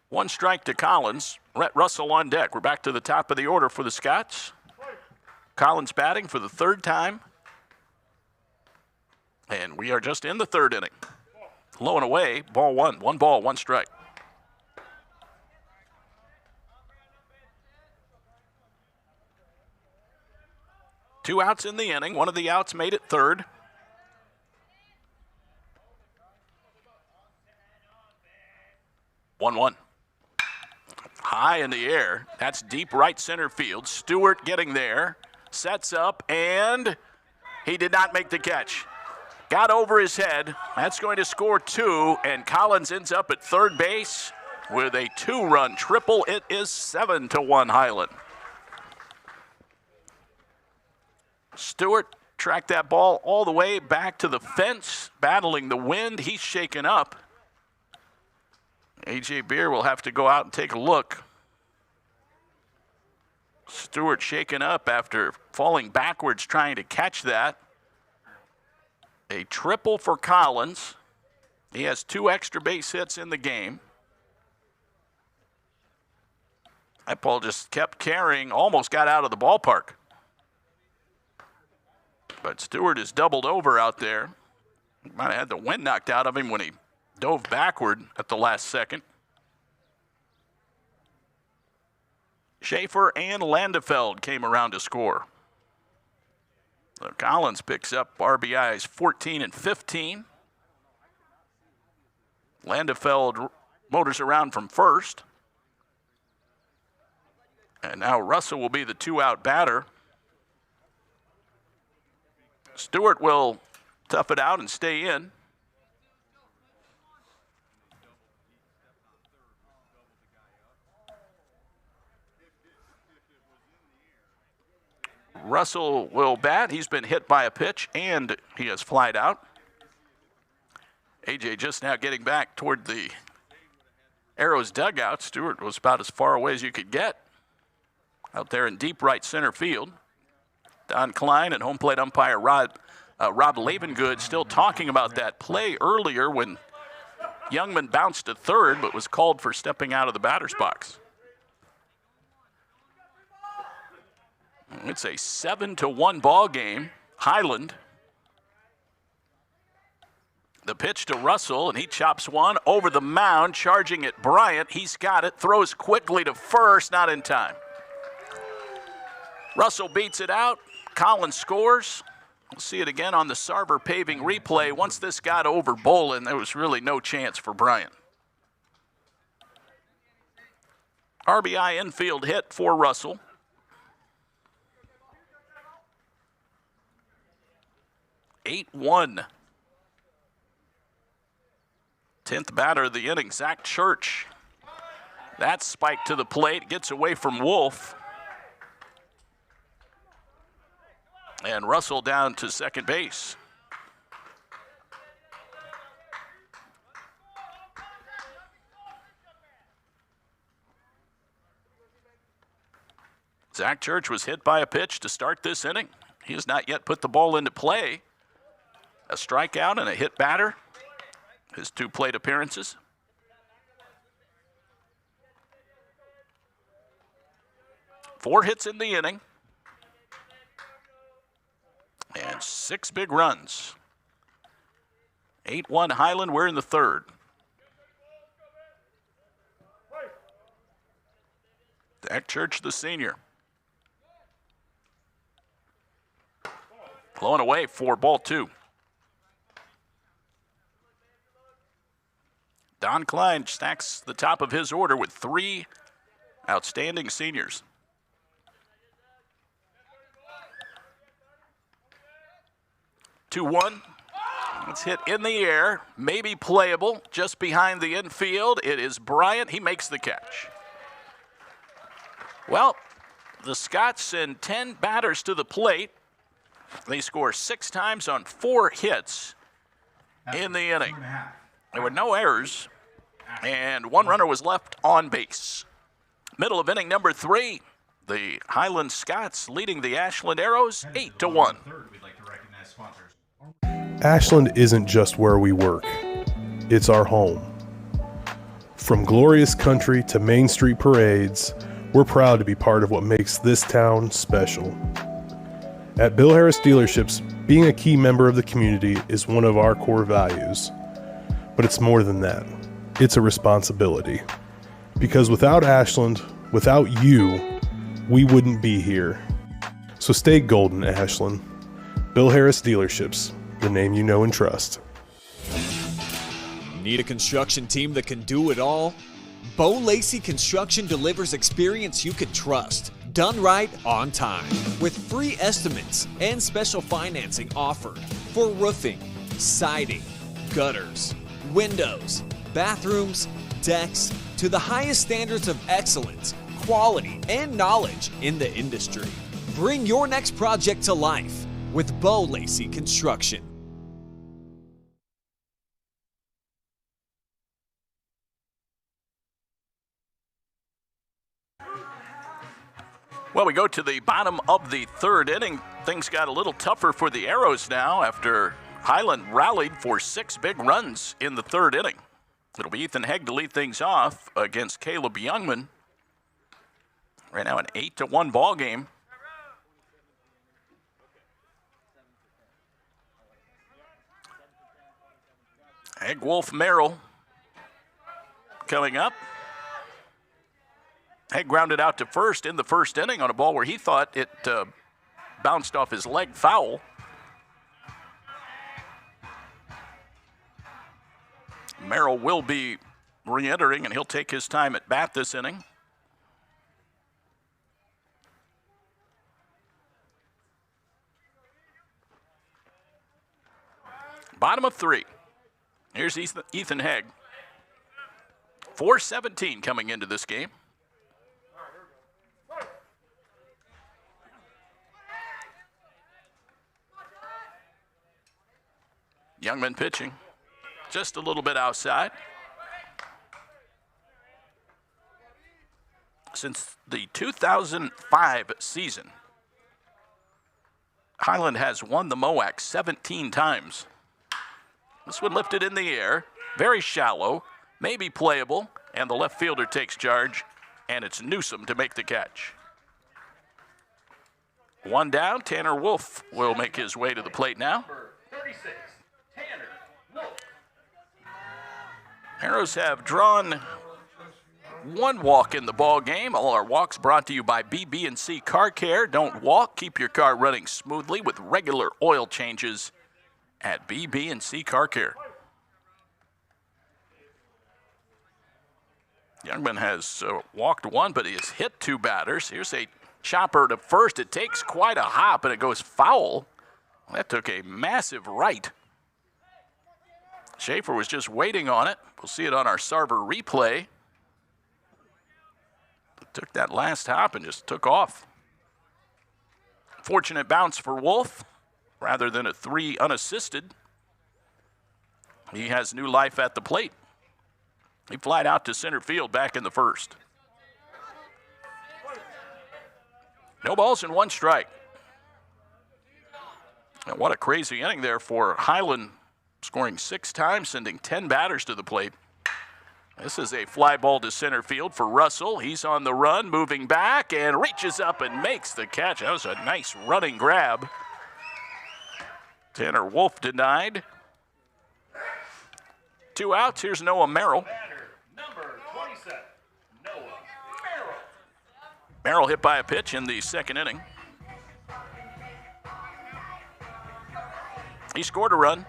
One strike to Collins. Rhett Russell on deck. We're back to the top of the order for the Scots. Collins batting for the 3rd time. And we are just in the 3rd inning. Low and away, ball 1. 1 ball, 1 strike. Two outs in the inning. One of the outs made it third. One. High in the air. That's deep right center field. Stewart getting there. Sets up, and he did not make the catch. Got over his head. That's going to score 2, and Collins ends up at third base with a 2-run triple. It is 7-1 Highland. Stewart tracked that ball all the way back to the fence, battling the wind. He's shaken up. A.J. Beer will have to go out and take a look. Stewart shaken up after falling backwards trying to catch that. A triple for Collins. He has 2 extra base hits in the game. That ball just kept carrying, almost got out of the ballpark. But Stewart is doubled over out there. He might have had the wind knocked out of him when he dove backward at the last second. Schaefer and Landefeld came around to score. So Collins picks up RBIs 14 and 15. Landefeld motors around from first. And now Russell will be the two-out batter. Stewart will tough it out and stay in. Russell will bat. He's been hit by a pitch, and he has flied out. A.J. just now getting back toward the Arrows dugout. Stewart was about as far away as you could get out there in deep right center field. Don Klein and home plate umpire Rob Lavengood still talking about that play earlier when Youngman bounced to third but was called for stepping out of the batter's box. It's a 7-1 ball game. Highland. The pitch to Russell, and he chops one over the mound, charging at Bryant. He's got it, throws quickly to first, not in time. Russell beats it out. Collins scores. We'll see it again on the Sarver paving replay. Once this got over Bolin, there was really no chance for Bryant. RBI infield hit for Russell. (8-1). 10th batter of the inning, Zach Church. That spike to the plate, gets away from Wolf. And Russell down to second base. Zach Church was hit by a pitch to start this inning. He has not yet put the ball into play. A strikeout and a hit batter. His 2 plate appearances. Four hits in the inning. And 6 big runs. 8-1 Highland, we're in the third. Zach Church, the senior. Blowing away for ball 2. Don Klein stacks the top of his order with 3 outstanding seniors. (2-1). It's hit in the air, maybe playable, just behind the infield. It is Bryant. He makes the catch. Well, the Scots send 10 batters to the plate. They score 6 times on 4 hits in the inning. There were no errors, and 1 runner was left on base. Middle of inning number 3, the Highland Scots leading the Ashland Arrows 8-1.
Ashland isn't just where we work, it's our home. From glorious country to Main Street parades, we're proud to be part of what makes this town special. At Bill Harris Dealerships, being a key member of the community is one of our core values. But it's more than that. It's a responsibility. Because without Ashland, without you, we wouldn't be here. So stay golden, Ashland. Bill Harris Dealerships, the name you know and trust.
Need a construction team that can do it all? Bo Lacey Construction delivers experience you can trust. Done right on time. With free estimates and special financing offered for roofing, siding, gutters, windows, bathrooms, decks, to the highest standards of excellence, quality, and knowledge in the industry. Bring your next project to life with Bo Lacey Construction.
Well, we go to the bottom of the third inning. Things got a little tougher for the Arrows now after Highland rallied for 6 big runs in the third inning. It'll be Ethan Hegg to lead things off against Caleb Youngman. Right now an 8-1 ball game. Egg Wolf Merrill coming up. Egg grounded out to first in the first inning on a ball where he thought it bounced off his leg foul. Merrill will be re-entering, and he'll take his time at bat this inning. Bottom of 3. Here's Ethan Hegg. 4:17 coming into this game. Youngman pitching. Just a little bit outside. Since the 2005 season, Highland has won the MOAC 17 times. This one lifted in the air, very shallow, maybe playable, and the left fielder takes charge, and it's Newsom to make the catch. One down, Tanner Wolf will make his way to the plate now.
36, Tanner Wolf.
Arrows have drawn one walk in the ball game. All our walks brought to you by BB&C Car Care. Don't walk, keep your car running smoothly with regular oil changes at BB&C Car Care. Youngman has walked one, but he has hit 2 batters. Here's a chopper to first. It takes quite a hop, and it goes foul. Well, that took a massive right. Schaefer was just waiting on it. We'll see it on our Sarver replay. It took that last hop and just took off. Fortunate bounce for Wolf. Rather than a 3 unassisted, he has new life at the plate. He flied out to center field back in the first. No balls and 1 strike. And what a crazy inning there for Highland, scoring 6 times, sending 10 batters to the plate. This is a fly ball to center field for Russell. He's on the run, moving back, and reaches up and makes the catch. That was a nice running grab. Tanner Wolf denied. 2 outs. Here's Noah Merrill.
Batter, number 27, Noah Merrill.
Merrill hit by a pitch in the second inning. He scored a run.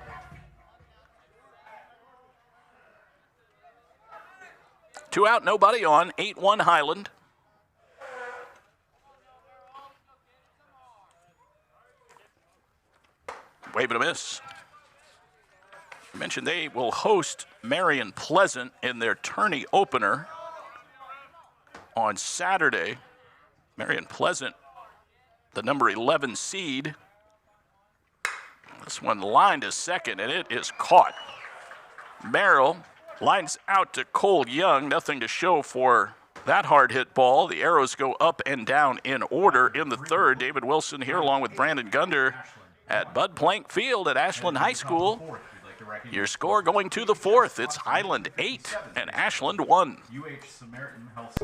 Two out, nobody on. 8-1 Highland. Wave and a miss. I mentioned they will host Marion Pleasant in their tourney opener on Saturday. Marion Pleasant, the number 11 seed. This one lined to second, and it is caught. Merrill lines out to Cole Young. Nothing to show for that hard hit ball. The arrows go up and down in order in the third. David Wilson here along with Brandon Gunder at Bud Plank Field at Ashland High School. Your score going to the fourth. It's Highland 8 and Ashland 1.
UH Samaritan Health.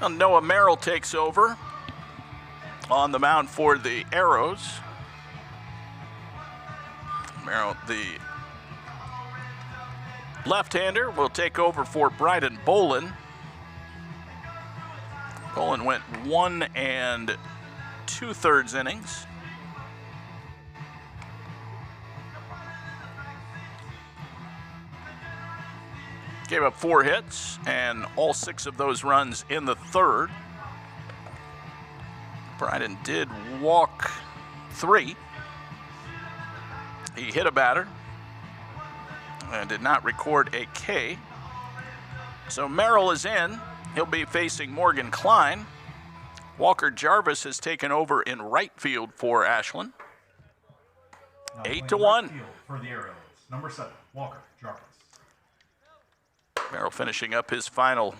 Noah Merrill takes over. on the mound for the Arrows. Merrill, the left-hander, will take over for Bryden Bolin. Bolin went 1 2/3 innings. Gave up 4 hits, and all 6 of those runs in the third. Bryden did walk 3. He hit a batter and did not record a K. So Merrill is in. He'll be facing Morgan Klein. Walker Jarvis has taken over in right field for Ashland.
Now
8-1.
playing right field for the Arrows, number 7, Walker Jarvis.
Merrill finishing up his final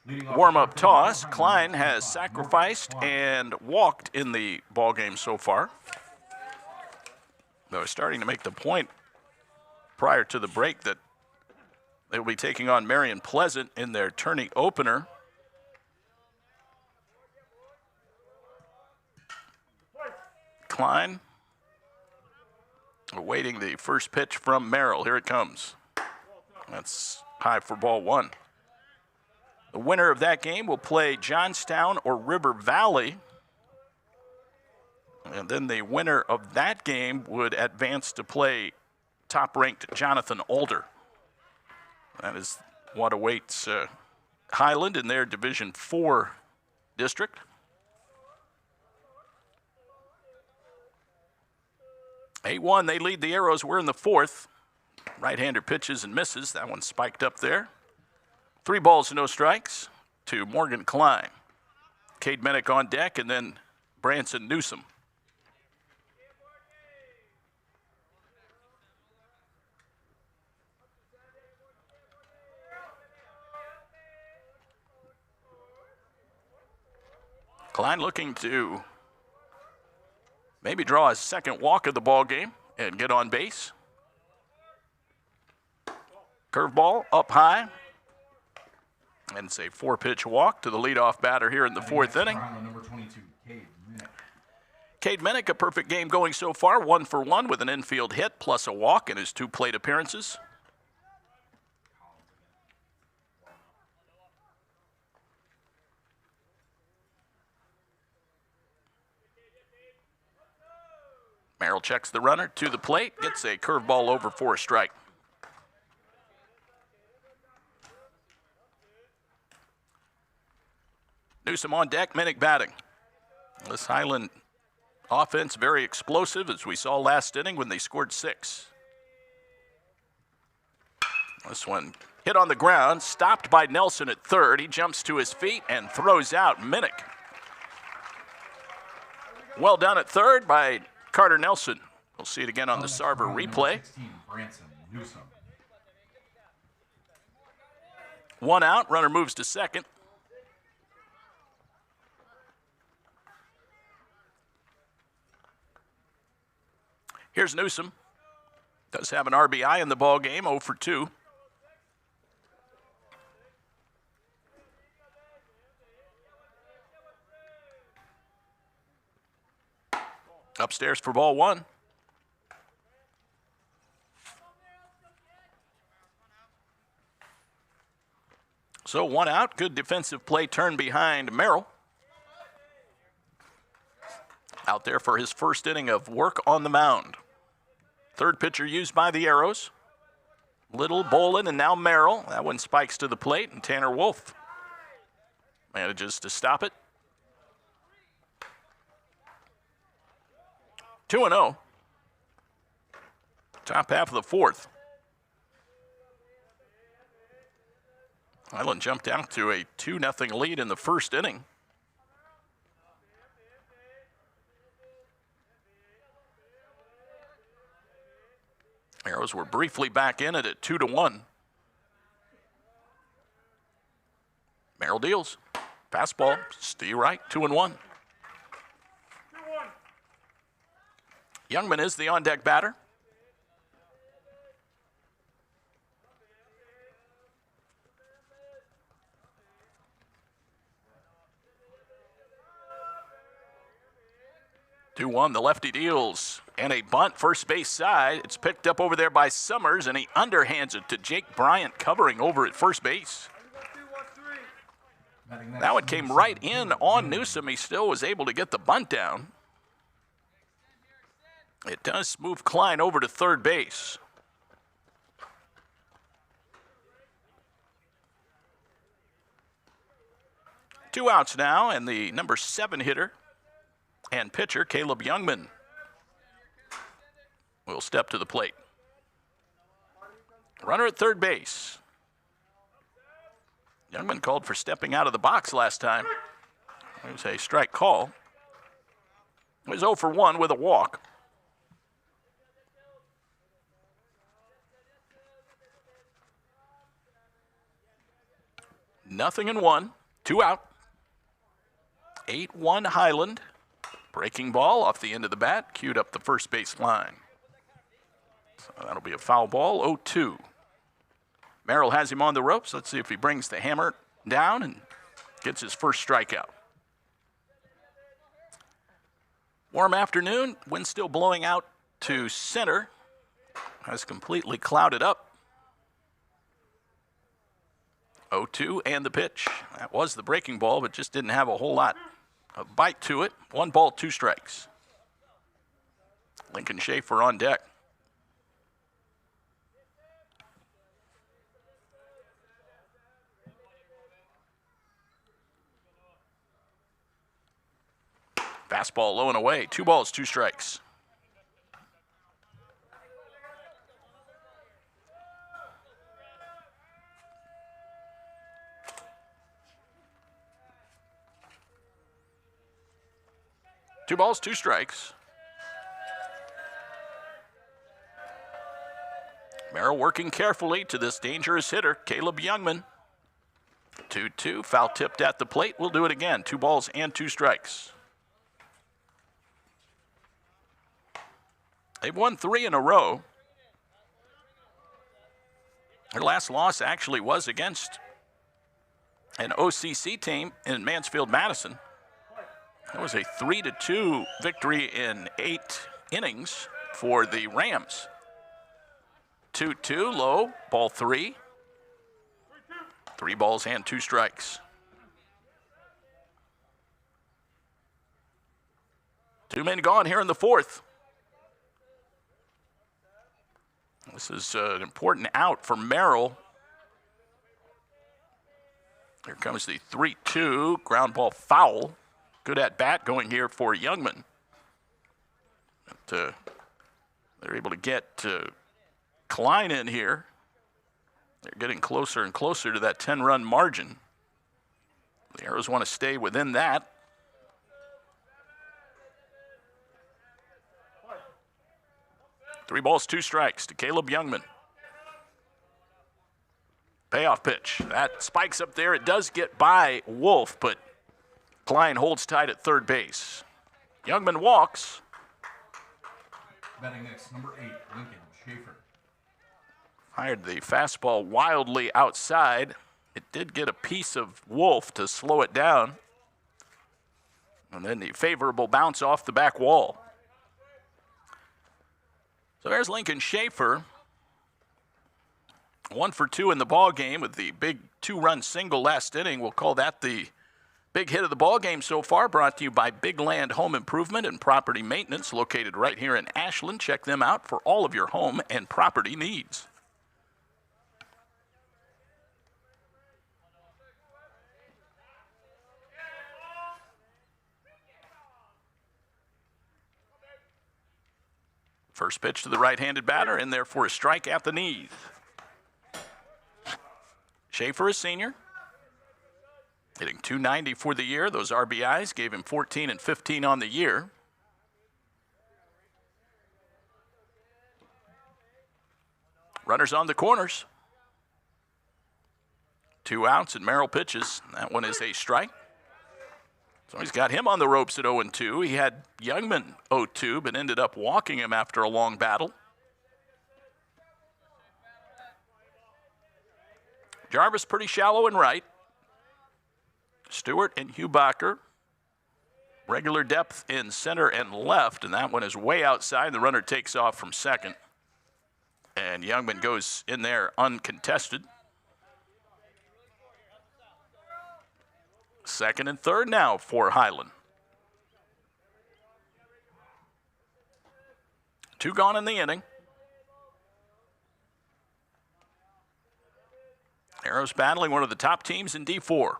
Leading off
warm-up
the
toss.
Highland,
Klein
number
has
25,
sacrificed
Morgan Klein.
and walked in the ballgame so far. They were starting to make the point prior to the break that they will be taking on Marion Pleasant in their tourney opener. Klein awaiting the first pitch from Merrill. Here it comes. That's high for ball 1. The winner of that game will play Johnstown or River Valley. And then the winner of that game would advance to play top-ranked Jonathan Alder. That is what awaits Highland in their Division 4 district. 8-1, they lead the Arrows. We're in the 4th. Right-hander pitches and misses. That one spiked up there. 3 balls, no strikes to Morgan Klein. Cade Minnick on deck, and then Branson Newsom. Klein looking to maybe draw his second walk of the ball game and get on base. Curveball up high. And it's a 4-pitch walk to the leadoff batter here in the 4th inning.
Number 22, Cade Minnick.
Cade Minnick, a perfect game going so far, 1 for 1 with an infield hit plus a walk in his 2 plate appearances. Merrill checks the runner to the plate, gets a curveball over for a strike. Newsom on deck, Minnick batting. This Highland offense very explosive, as we saw last inning when they scored 6. This one hit on the ground, stopped by Nelson at third. He jumps to his feet and throws out Minnick. Well done at third by Carter Nelson. We'll see it again on the Sarver replay.
16, Branson Newsom.
1 out, runner moves to second. Here's Newsom. Does have an RBI in the ball game, 0 for 2. Upstairs for ball 1. So 1 out, good defensive play, turn behind Merrill. Out there for his first inning of work on the mound. 3rd pitcher used by the Arrows. Little, Bolin, and now Merrill. That one spikes to the plate, and Tanner Wolf manages to stop it. 2-0. Top half of the 4th. Highland jumped out to a 2-0 lead in the first inning. Arrows were briefly back in it at 2-1. Merrill deals. Fastball, Steve right, 2-1. Youngman is the on-deck batter. 2-1, the lefty deals. And a bunt first base side. It's picked up over there by Summers, and he underhands it to Jake Bryant covering over at first base. That one came right in on Newsom. He still was able to get the bunt down. It does move Klein over to third base. Two outs now, and the number 7 hitter and pitcher, Caleb Youngman, will step to the plate. Runner at third base. Youngman called for stepping out of the box last time. It was a strike call. He was 0 for 1 with a walk. Nothing in 1, 2 out. 8-1 Highland. Breaking ball off the end of the bat, queued up the first base line. So that'll be a foul ball, 0-2. Merrill has him on the ropes. Let's see if he brings the hammer down and gets his first strikeout. Warm afternoon, wind still blowing out to center. Has completely clouded up. 0-2 and the pitch. That was the breaking ball, but just didn't have a whole lot of bite to it. 1 ball, 2 strikes. Lincoln Schaefer on deck. Fastball low and away. 2 balls, 2 strikes. Two balls, 2 strikes. Merrill working carefully to this dangerous hitter, Caleb Youngman. 2-2, foul tipped at the plate. We'll do it again. 2 balls and 2 strikes. They've won 3 in a row. Their last loss actually was against an OCC team in Mansfield-Madison. It was a 3-2 victory in 8 innings for the Rams. 2-2, low, ball 3. 3 balls and 2 strikes. 2 men gone here in the 4th. This is an important out for Merrill. Here comes the 3-2, ground ball foul. Good at bat going here for Youngman. But, they're able to get Klein in here. They're getting closer and closer to that 10-run margin. The Arrows want to stay within that. Three balls, 2 strikes to Caleb Youngman. Payoff pitch. That spikes up there. It does get by Wolf, but Klein holds tight at third base. Youngman walks.
Batting next, number 8, Lincoln Schaefer.
Fired the fastball wildly outside. It did get a piece of Wolf to slow it down. And then the favorable bounce off the back wall. So there's Lincoln Schaefer. 1 for 2 in the ball game with the big 2-run single last inning. We'll call that the big hit of the ball game so far, brought to you by Big Land Home Improvement and Property Maintenance, located right here in Ashland. Check them out for all of your home and property needs. First pitch to the right-handed batter, in there for a strike at the knees. Schaefer, a senior, hitting .290 for the year. Those RBIs gave him 14 and 15 on the year. Runners on the corners. 2 outs, and Merrill pitches. That one is a strike. So he's got him on the ropes at 0-2. He had Youngman 0-2, but ended up walking him after a long battle. Jarvis pretty shallow and right. Stewart and Hubacher Regular depth in center and left, and that one is way outside. The runner takes off from second. And Youngman goes in there uncontested. Second and third now for Highland. 2 gone in the inning. Arrows battling one of the top teams in D4.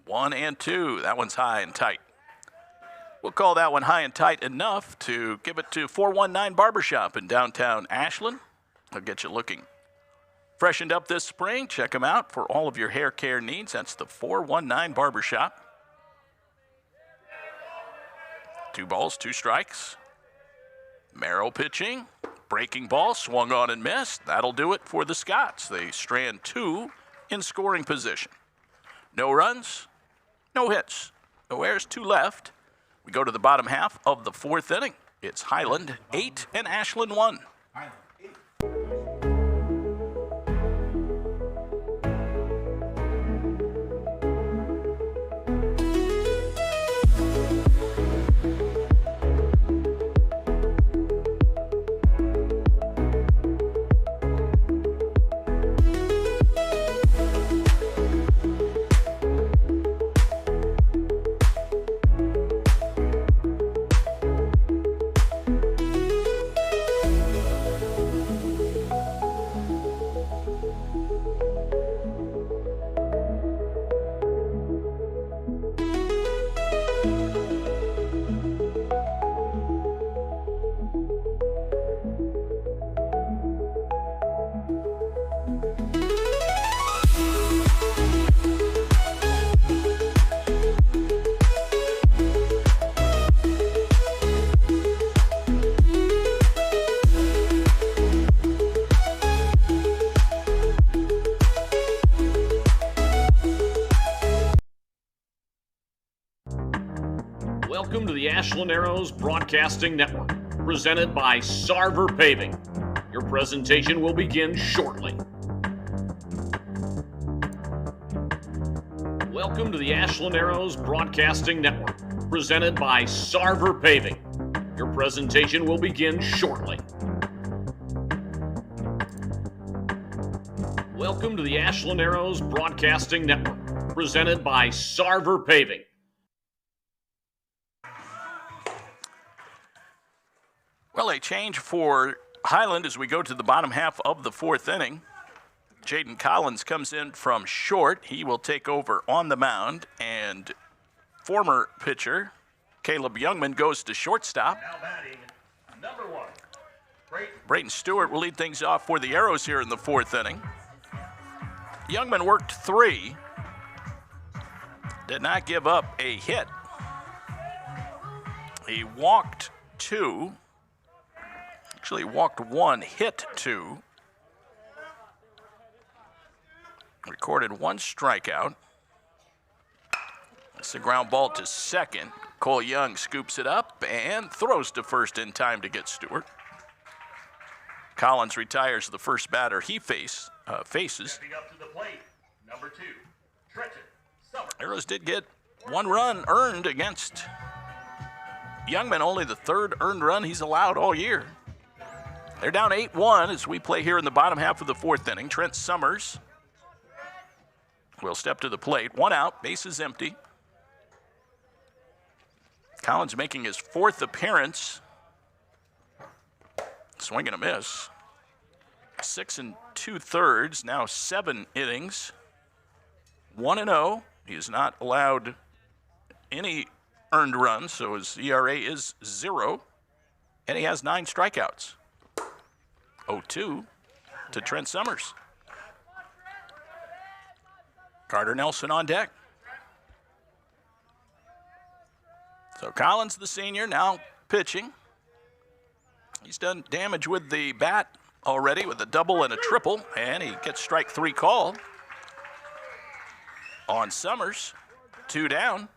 1 and 2. That one's high and tight. We'll call that one high and tight enough to give it to 419 Barbershop in downtown Ashland. They'll get you looking freshened up this spring. Check them out for all of your hair care needs. That's the 419 Barbershop. 2 balls, 2 strikes. Merrill pitching. Breaking ball, swung on and missed. That'll do it for the Scots. They strand 2 in scoring position. No runs, no hits, no errors, 2 left. We go to the bottom half of the 4th inning. It's Highland 8 and Ashland 1.
Highland 8.
Welcome to the Ashland Arrows Broadcasting Network, presented by Sarver Paving. Your presentation will begin shortly. Welcome to the Ashland Arrows Broadcasting Network, presented by Sarver Paving. Your presentation will begin shortly. Welcome to the Ashland Arrows Broadcasting Network, presented by Sarver Paving.
Well, a change for Highland as we go to the bottom half of the 4th inning. Jaden Collins comes in from short. He will take over on the mound, and former pitcher Caleb Youngman goes to shortstop.
Now batting, number 1.
Brayton Stewart will lead things off for the Arrows here in the 4th inning. Youngman worked 3, did not give up a hit. He walked 2. Actually walked 1, hit 2. Recorded 1 strikeout. It's a ground ball to second. Cole Young scoops it up and throws to first in time to get Stewart. Collins retires the first batter he faces.
Stepping up to the plate, number 2, Trenton Summers.
Arrows did get 1 run earned against Youngman, only the 3rd earned run he's allowed all year. They're down 8-1 as we play here in the bottom half of the 4th inning. Trent Summers will step to the plate. 1 out, bases empty. Collins making his 4th appearance. Swing and a miss. 6 2/3, now 7 innings. 1-0. He has not allowed any earned runs, so his ERA is 0. And he has 9 strikeouts. 0-2 to Trent Summers. Carter Nelson on deck. So Collins, the senior, now pitching. He's done damage with the bat already with a double and a triple, and he gets strike 3 call on Summers. 2 down.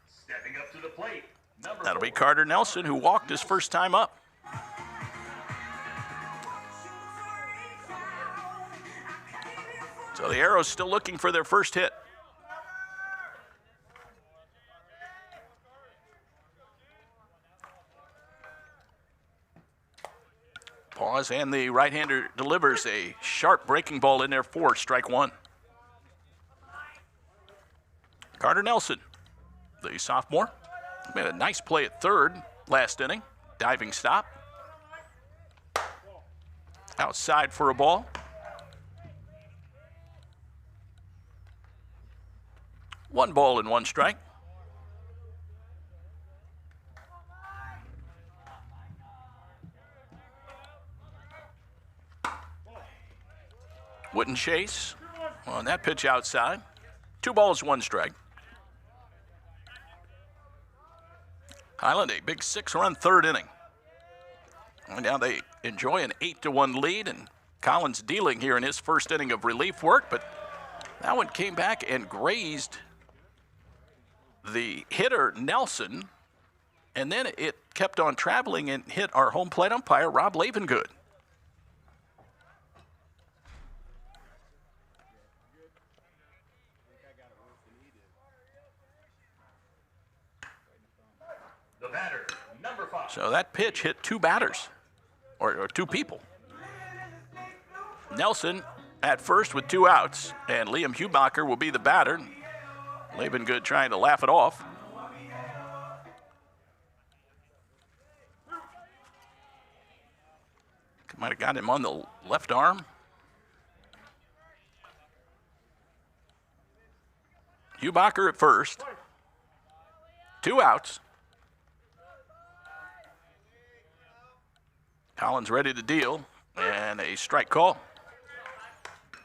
Stepping up to the plate, number
That'll be
4.
Carter Nelson, who walked his first time up. So the Arrows still looking for their first hit. Pause, and the right-hander delivers a sharp breaking ball in there for strike one. Carter Nelson, the sophomore, made a nice play at third last inning. Diving stop. Outside for a ball. One ball and one strike. Wouldn't chase on that pitch outside. 2 balls, 1 strike. Highland, a big 6-run third inning. And now they enjoy an 8-1 lead, and Collins dealing here in his first inning of relief work, but that one came back and grazed the hitter Nelson, and then it kept on traveling and hit our home plate umpire, Rob Lavengood.
The batter, number 5.
So that pitch hit 2 batters, or 2 people. Nelson at first with 2 outs, and Liam Hubacher will be the batter. Lavengood trying to laugh it off. Might have got him on the left arm. Hubacher at first. 2 outs. Collins ready to deal, and a strike call.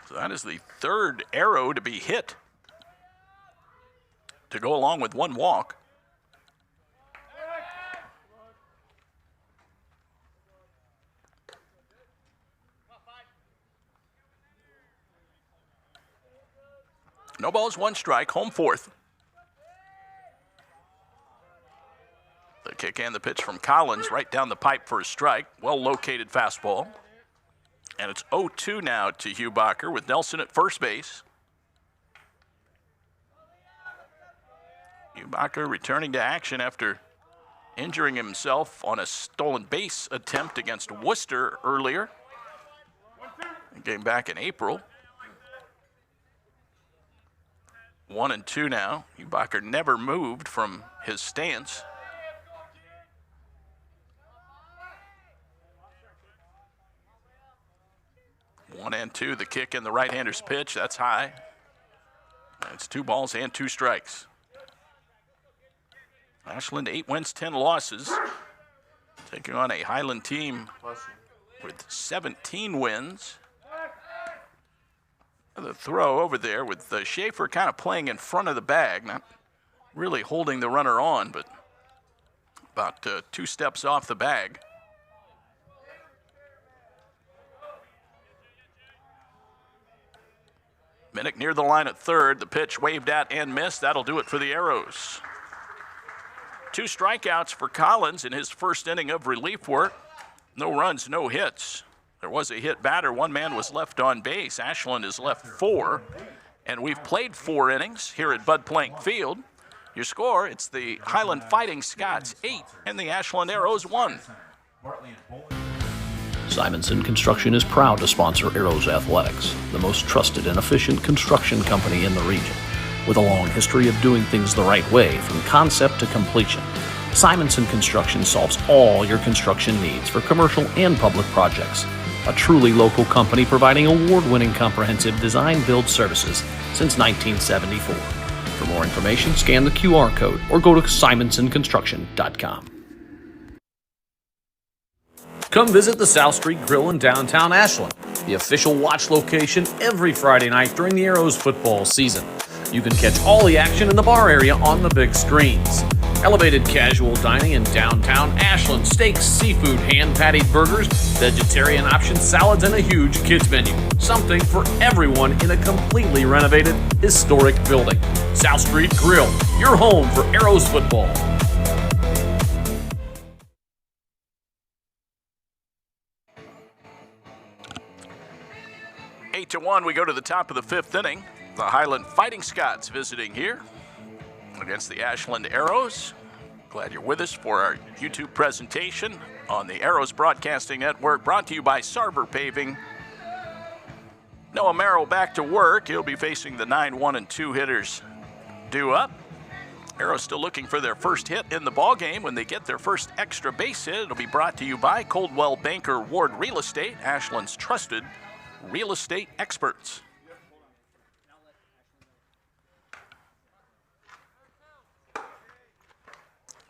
So that is the 3rd arrow to be hit to go along with 1 walk. No balls, 1 strike, home 4th. The kick and the pitch from Collins right down the pipe for a strike. Well-located fastball. And it's 0-2 now to Hubacher with Nelson at first base. Hubacher returning to action after injuring himself on a stolen base attempt against Worcester earlier. He came back in April. 1-2 now. Hubacher never moved from his stance. One and two, the kick and the right-hander's pitch. That's high. It's 2 balls and 2 strikes. Ashland 8 wins, 10 losses. Taking on a Highland team with 17 wins. The throw over there with Schaefer kind of playing in front of the bag, not really holding the runner on, but about 2 steps off the bag. Minnick near the line at third. The pitch waved at and missed. That'll do it for the Arrows. 2 strikeouts for Collins in his first inning of relief work. No runs, no hits. There was a hit batter. 1 man was left on base. Ashland has left 4. And we've played 4 innings here at Bud Plank Field. Your score, it's the Highland Fighting Scots 8 and the Ashland Arrows 1.
Simonson Construction is proud to sponsor Arrows Athletics, the most trusted and efficient construction company in the region. With a long history of doing things the right way from concept to completion, Simonson Construction solves all your construction needs for commercial and public projects. A truly local company providing award-winning comprehensive design-build services since 1974. For more information, scan the QR code or go to simonsonconstruction.com. Come visit the South Street Grill in downtown Ashland, the official watch location every Friday night during the Arrows football season. You can catch all the action in the bar area on the big screens. Elevated casual dining in downtown Ashland, steaks, seafood, hand-patted burgers, vegetarian options, salads, and a huge kids menu. Something for everyone in a completely renovated, historic building. South Street Grill, your home for Arrows football.
Eight to 1, we go to the top of the 5th inning. The Highland Fighting Scots visiting here against the Ashland Arrows. Glad you're with us for our YouTube presentation on the Arrows Broadcasting Network, brought to you by Sarver Paving. Noah Merrill back to work. He'll be facing the 9-1 and 2 hitters due up. Arrows still looking for their first hit in the ballgame. When they get their first extra base hit, it'll be brought to you by Coldwell Banker Ward Real Estate, Ashland's trusted real estate experts.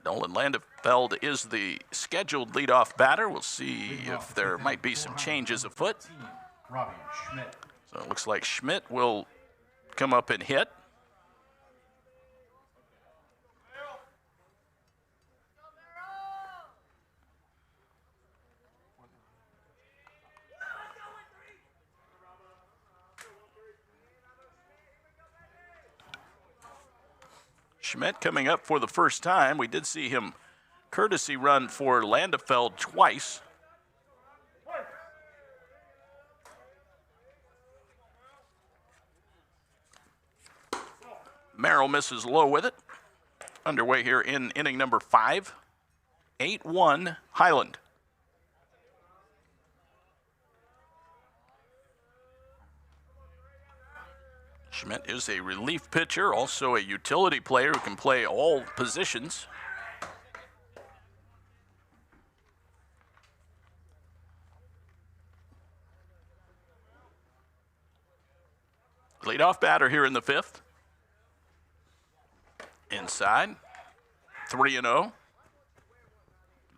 Nolan Landefeld is the scheduled leadoff batter. We'll see if there might be some changes afoot.
Robbie Schmidt.
So it looks like Schmidt will come up and hit. Schmidt coming up for the first time. We did see him courtesy run for Landefeld twice. Merrill misses low with it. Underway here in inning number 5. 8-1 Highland. Schmidt is a relief pitcher, also a utility player who can play all positions. Leadoff batter here in the 5th. Inside, 3-0.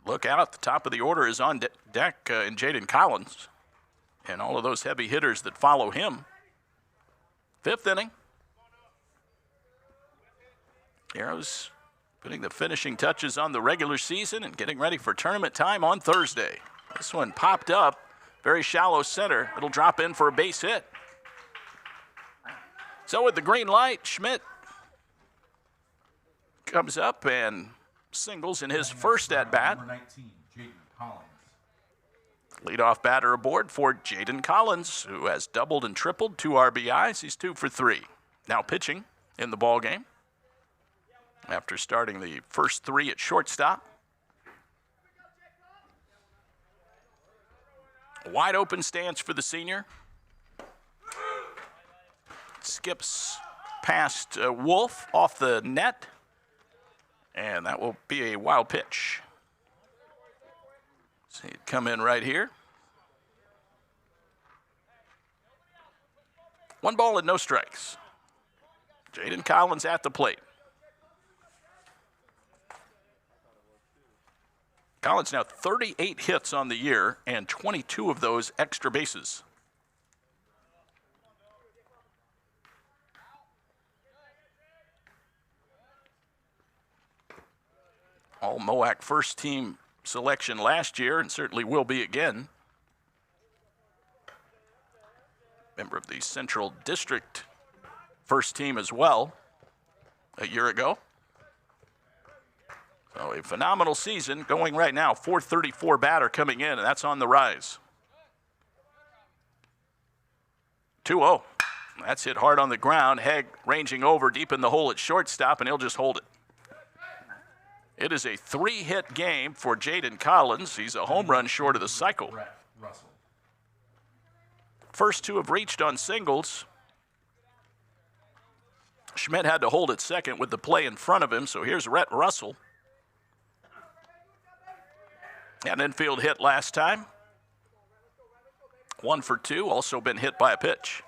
Look out, the top of the order is on deck in Jaden Collins, and all of those heavy hitters that follow him. 5th inning. Arrows putting the finishing touches on the regular season and getting ready for tournament time on Thursday. This one popped up, very shallow center. It'll drop in for a base hit. So with the green light, Schmidt comes up and singles in his first at-bat.
Number 19, Jaden Collins.
Leadoff batter aboard for Jaden Collins, who has doubled and tripled, 2 RBIs. He's 2 for 3. Now pitching in the ballgame after starting the first 3 at shortstop. Wide open stance for the senior. Skips past Wolf off the net, and that will be a wild pitch. See it come in right here. 1 ball and no strikes. Jaden Collins at the plate. Collins now 38 hits on the year and 22 of those extra bases. All MOAC first team selection last year and certainly will be again. Member of the Central District first team as well a year ago. So a phenomenal season going right now. 434 batter coming in, and that's on the rise. 2-0. That's hit hard on the ground. Hegg ranging over deep in the hole at shortstop, and he'll just hold it. It is a 3-hit game for Jaden Collins. He's a home run short of the cycle. First 2 have reached on singles. Schmidt had to hold it second with the play in front of him, so here's Rhett Russell. An infield hit last time. 1 for 2, also been hit by a pitch.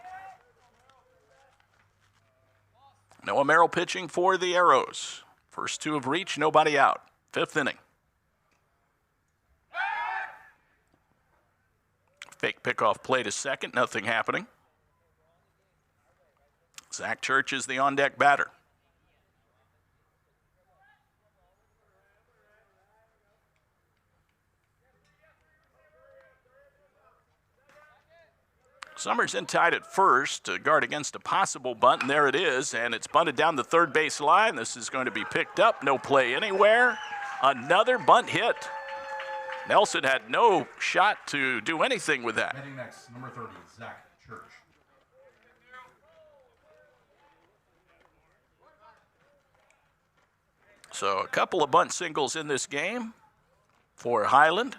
Noah Merrill pitching for the Arrows. First 2 have reached, nobody out. 5th inning. Fake pickoff play to second, nothing happening. Zach Church is the on-deck batter. Summers in tight at first to guard against a possible bunt, and there it is, and it's bunted down the third base line. This is going to be picked up, no play anywhere. Another bunt hit. Nelson had no shot to do anything with that.
Heading next, number 30, Zach Church.
So a couple of bunt singles in this game for Highland.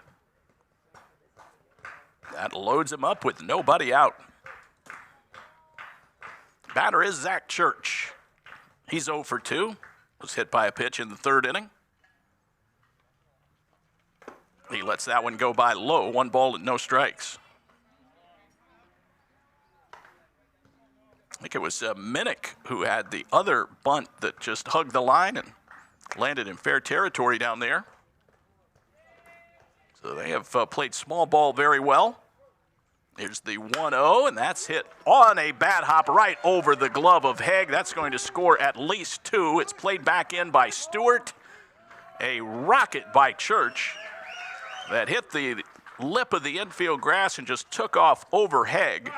That loads him up with nobody out. Batter is Zach Church. He's 0 for 2. Was hit by a pitch in the third inning. He lets that one go by low. 1 ball and no strikes. I think it was Minnick who had the other bunt that just hugged the line and landed in fair territory down there. So they have played small ball very well. Here's the 1-0, and that's hit on a bat hop right over the glove of Haig. That's going to score at least 2. It's played back in by Stewart. A rocket by Church that hit the lip of the infield grass and just took off over Haig.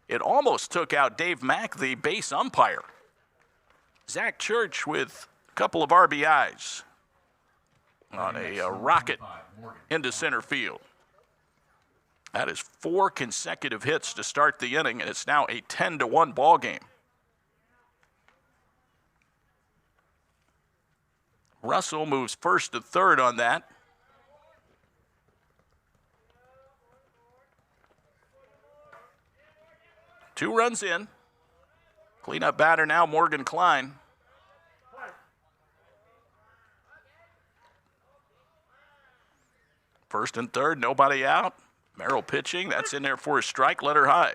It almost took out Dave Mack, the base umpire. Zach Church with a couple of RBIs on a rocket into center field. That is 4 consecutive hits to start the inning, and it's now a 10-1 ball game. Russell moves first to third on that. Two runs in. Cleanup batter now, Morgan Klein. First and third, nobody out. Merrill pitching, that's in there for a strike, let her high.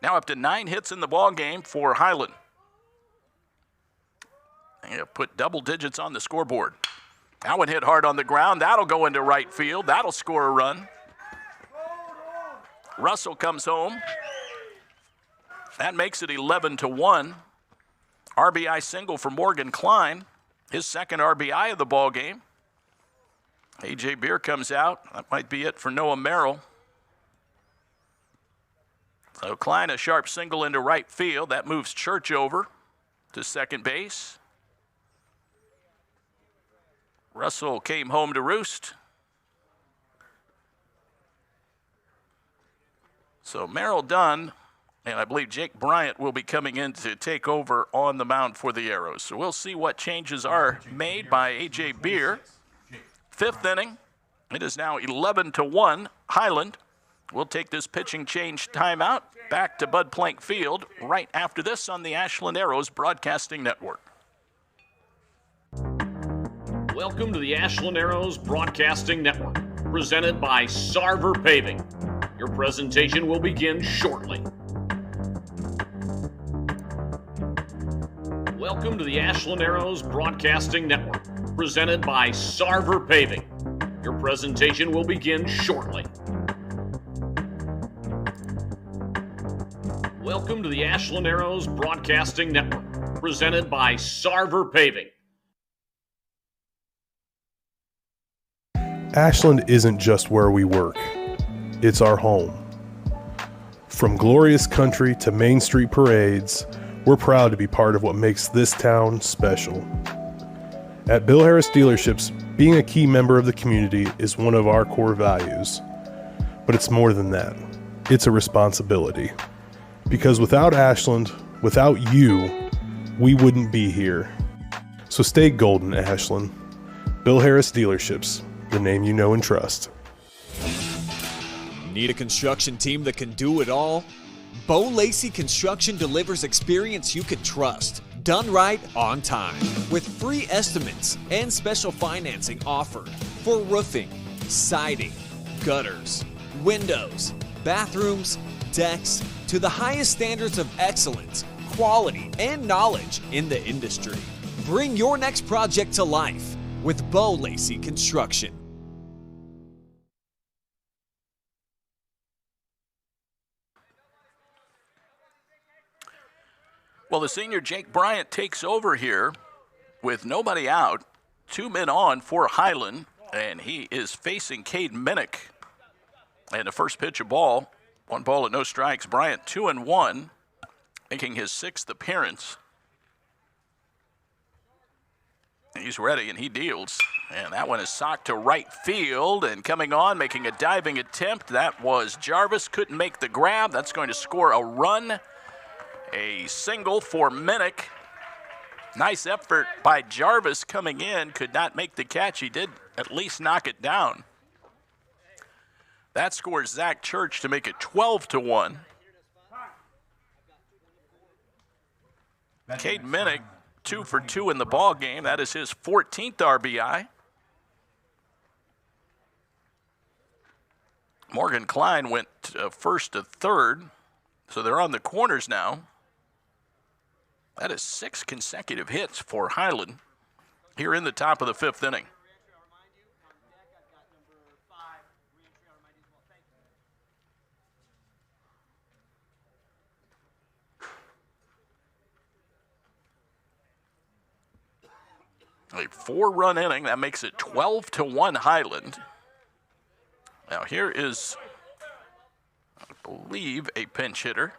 Now up to 9 hits in the ball game for Highland. They have put double digits on the scoreboard. That one hit hard on the ground. That'll go into right field. That'll score a run. Russell comes home. That makes it 11-1. RBI single for Morgan Klein, his second RBI of the ball game. A.J. Beer comes out. That might be it for Noah Merrill. So Klein, a sharp single into right field. That moves Church over to second base. Russell came home to roost. So Merrill done. And I believe Jake Bryant will be coming in to take over on the mound for the Arrows. So we'll see what changes are made by A.J. Beer. 5th inning. It is now 11-1. Highland will take this pitching change timeout back to Bud Plank Field right after this on the Ashland Arrows Broadcasting Network.
Welcome to the Ashland Arrows Broadcasting Network, presented by Sarver Paving. Your presentation will begin shortly. Welcome to the Ashland Arrows Broadcasting Network, presented by Sarver Paving. Your presentation will begin shortly. Welcome to the Ashland Arrows Broadcasting Network, presented by Sarver Paving.
Ashland isn't just where we work, it's our home. From glorious country to Main Street parades, we're proud to be part of what makes this town special. At Bill Harris Dealerships, being a key member of the community is one of our core values. But it's more than that. It's a responsibility. Because without Ashland, without you, we wouldn't be here. So stay golden, Ashland. Bill Harris Dealerships, the name you know and trust.
Need a construction team that can do it all? Bo Lacey Construction delivers experience you can trust, done right on time, with free estimates and special financing offered for roofing, siding, gutters, windows, bathrooms, decks, to the highest standards of excellence, quality, and knowledge in the industry. Bring your next project to life with Bo Lacey Construction.
Well, the senior Jake Bryant takes over here with nobody out, 2 men on for Highland, and he is facing Cade Minnick. And the first pitch of ball, 1 ball and no strikes. Bryant 2-1, making his 6th appearance. He's ready and he deals. And that one is socked to right field, and coming on, making a diving attempt. That was Jarvis. Couldn't make the grab. That's going to score a run. A single for Minnick. Nice effort by Jarvis coming in. Could not make the catch. He did at least knock it down. That scores Zach Church to make it 12-1. Cade Minnick, 2 for 2 in the ball game. That is his 14th RBI. Morgan Klein went first to third, so they're on the corners now. That is 6 consecutive hits for Highland here in the top of the 5th inning. A 4-run inning, that makes it 12-1 Highland. Now here is, I believe, a pinch hitter.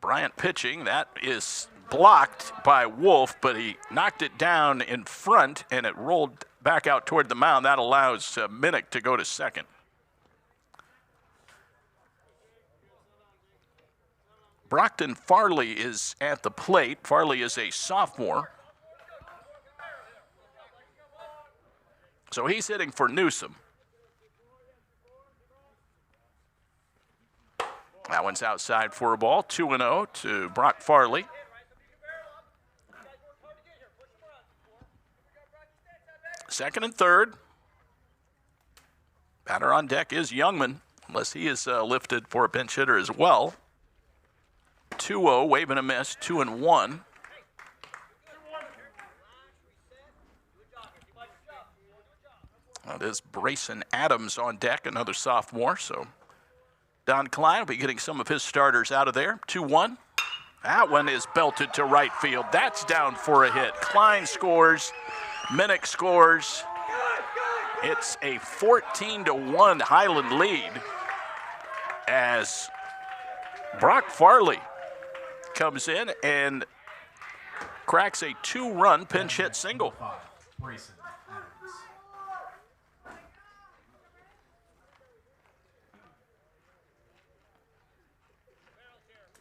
Bryant pitching, that is blocked by Wolf, but he knocked it down in front and it rolled back out toward the mound. That allows Minnick to go to second. Brockton Farley is at the plate. Farley is a sophomore. So he's hitting for Newsom. That one's outside for a ball. 2-0 to Brock Farley. Second and third. Batter on deck is Youngman, unless he is lifted for a pinch hitter as well. 2-0, wave and a miss, 2-1. That is Brayson Adams on deck, another sophomore. So Don Klein will be getting some of his starters out of there. 2-1. That one is belted to right field. That's down for a hit. Klein scores. Minnick scores. It's a 14-1 Highland lead as Brock Farley comes in and cracks a 2-run pinch hit single.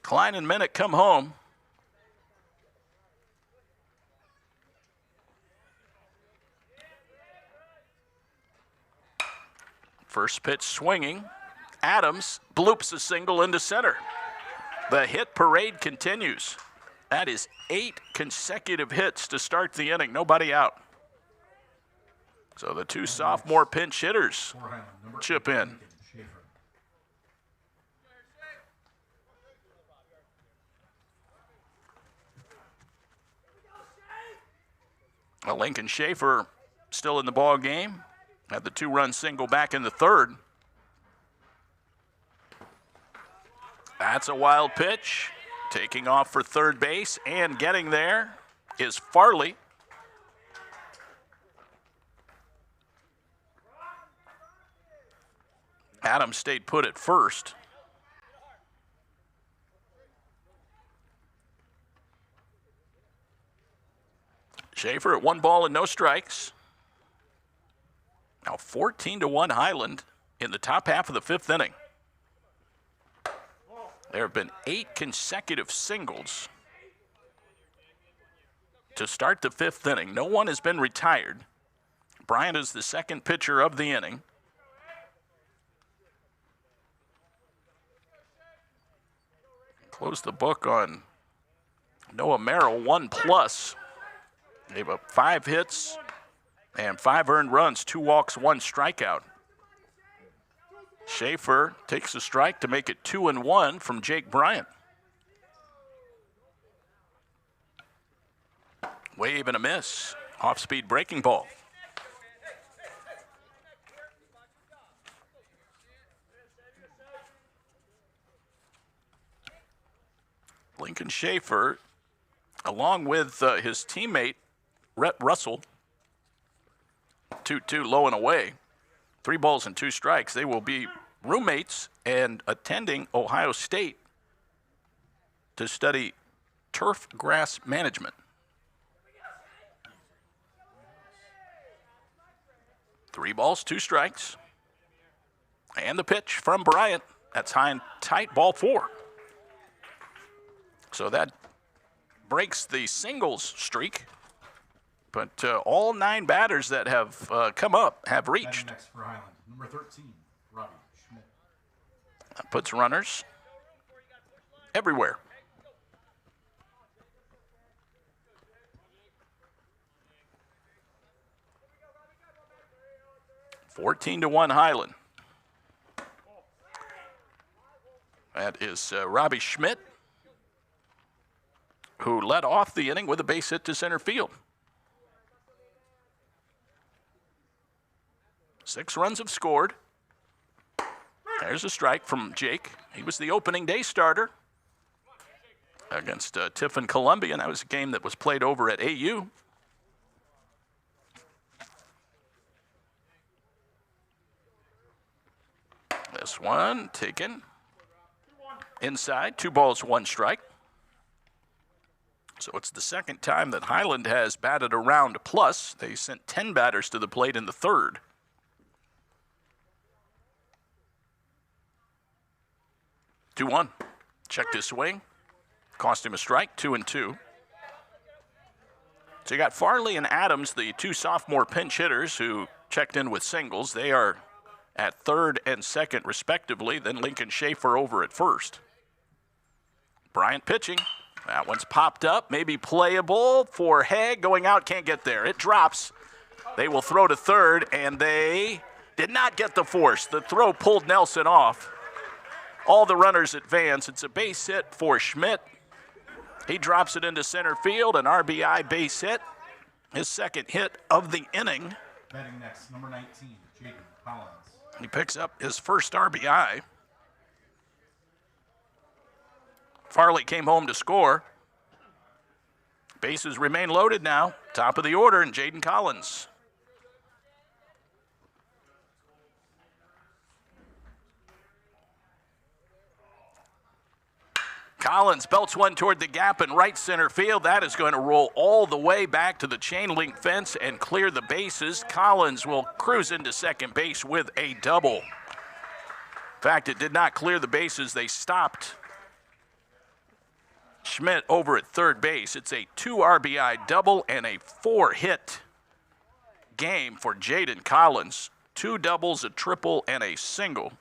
Klein and Minnick come home. First pitch swinging. Adams bloops a single into center. The hit parade continues. That is 8 consecutive hits to start the inning. Nobody out. So the 2 sophomore pinch hitters chip in. Well, Lincoln Schaefer still in the ball game. Had the 2-run single back in the third. That's a wild pitch. Taking off for third base and getting there is Farley. Adams stayed put at first. Schaefer at 1 ball and no strikes. Now 14-1 Highland in the top half of the 5th inning. There have been 8 consecutive singles to start the 5th inning. No one has been retired. Bryant is the second pitcher of the inning. Close the book on Noah Merrill, 1+. Gave up 5 hits and 5 earned runs, 2 walks, 1 strikeout. Schaefer takes a strike to make it 2-1 from Jake Bryant. Wave and a miss. Off-speed breaking ball. Lincoln Schaefer, along with his teammate, Rhett Russell, 2-2 low and away. 3 balls and 2 strikes. They will be roommates and attending Ohio State to study turf grass management. 3 balls, 2 strikes. And the pitch from Bryant. That's high and tight, ball 4. So that breaks the singles streak. But all 9 batters that have come up have reached.
Next for Highland, number 13, Robbie Schmidt.
That puts runners everywhere. (14-1) Highland. That is Robbie Schmidt, who led off the inning with a base hit to center field. 6 runs have scored. There's a strike from Jake. He was the opening day starter against Tiffin Columbia, and that was a game that was played over at AU. This one taken inside, 2 balls, 1 strike. So it's the second time that Highland has batted around plus. They sent 10 batters to the plate in the 3rd. 2-1. Checked his swing. Cost him a strike, 2-2. So you got Farley and Adams, the 2 sophomore pinch hitters who checked in with singles. They are at 3rd and 2nd respectively. Then Lincoln Schaefer over at 1st. Bryant pitching. That one's popped up, maybe playable for Haig. Going out, can't get there. It drops. They will throw to 3rd, and they did not get the force. The throw pulled Nelson off. All the runners advance. It's a base hit for Schmidt. He drops it into center field, an RBI base hit. His 2nd hit of the inning.
Batting next, number 19, Jaden Collins.
He picks up his first RBI. Farley came home to score. Bases remain loaded now. Top of the order, and Jaden Collins. Collins belts one toward the gap in right center field. That is going to roll all the way back to the chain link fence and clear the bases. Collins will cruise into second base with a double. In fact, it did not clear the bases. They stopped Schmidt over at 3rd base. It's a 2 RBI double and a 4-hit game for Jaden Collins. 2 doubles, a triple, and a single.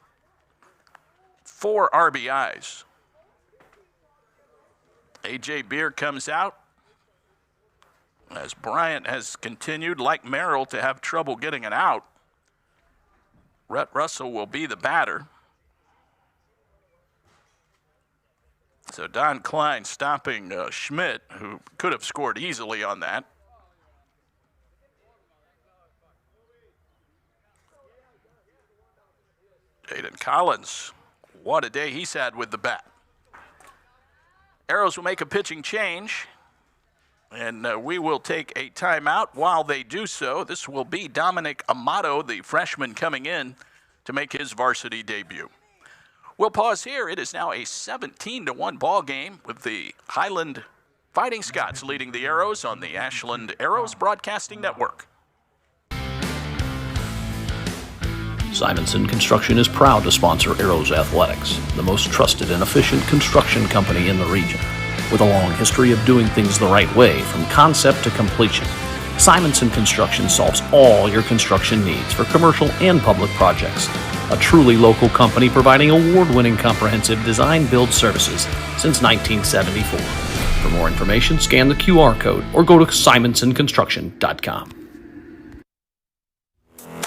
4 RBIs. A.J. Beer comes out as Bryant has continued, like Merrill, to have trouble getting it out. Rhett Russell will be the batter. So Don Klein stopping Schmidt, who could have scored easily on that. Jaden Collins, what a day he's had with the bat. Arrows will make a pitching change, and we will take a timeout. While they do so, this will be Dominic Amato, the freshman, coming in to make his varsity debut. We'll pause here. It is now a 17-1 ball game with the Highland Fighting Scots leading the Arrows on the Ashland Arrows Broadcasting Network.
Simonson Construction is proud to sponsor Arrows Athletics, the most trusted and efficient construction company in the region. With a long history of doing things the right way from concept to completion, Simonson Construction solves all your construction needs for commercial and public projects. A truly local company providing award-winning comprehensive design-build services since 1974. For more information, scan the QR code or go to simonsonconstruction.com.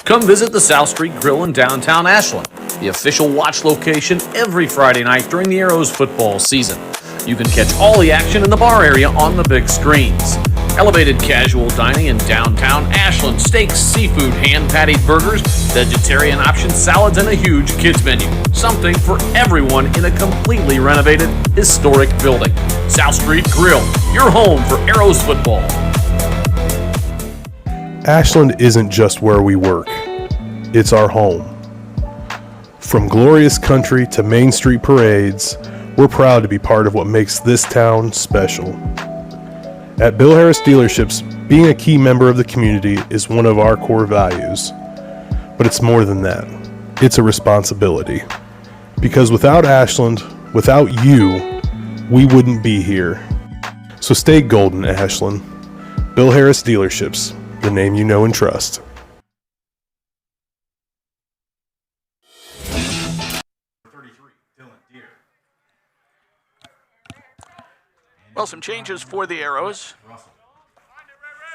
Come visit the South Street Grill in downtown Ashland, the official watch location every Friday night during the Arrows football season. You can catch all the action in the bar area on the big screens. Elevated casual dining in downtown Ashland, steaks, seafood, hand-patted burgers, vegetarian options, salads, and a huge kids menu. Something for everyone in a completely renovated, historic building. South Street Grill, your home for Arrows football.
Ashland isn't just where we work, it's our home. From glorious country to Main Street parades, we're proud to be part of what makes this town special. At Bill Harris Dealerships, being a key member of the community is one of our core values. But it's more than that. It's a responsibility. Because without Ashland, without you, we wouldn't be here. So stay golden, Ashland. Bill Harris Dealerships, the name you know and trust.
Well, some changes for the Arrows.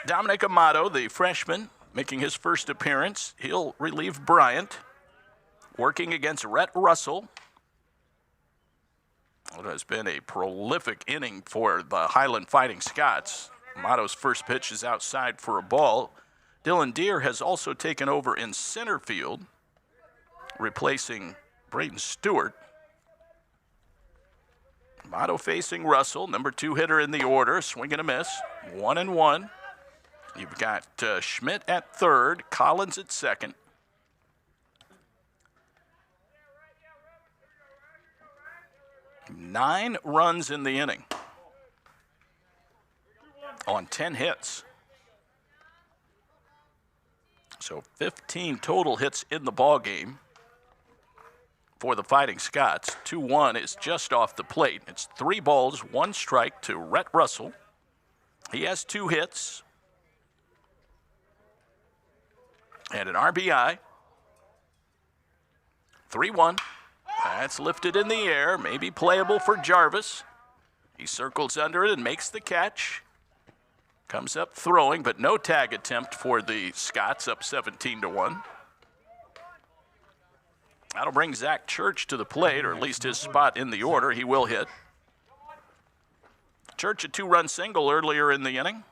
Dominic Amato, the freshman, making his first appearance. He'll relieve Bryant. Working against Rhett Russell. It has been a prolific inning for the Highland Fighting Scots. Amato's first pitch is outside for a ball. Dylan Deere has also taken over in center field, replacing Braden Stewart. Amato facing Russell, number 2 hitter in the order, swing and a miss, 1-1. You've got Schmidt at third, Collins at second. Nine runs in the inning on 10 hits. So 15 total hits in the ball game for the Fighting Scots. 2-1 is just off the plate. It's 3 balls, 1 strike to Rhett Russell. He has 2 hits and an RBI. 3-1. That's lifted in the air, maybe playable for Jarvis. He circles under it and makes the catch. Comes up throwing, but no tag attempt for the Scots, up 17-1. That'll bring Zach Church to the plate, or at least his spot in the order. He will hit. Church a 2-run single earlier in the inning.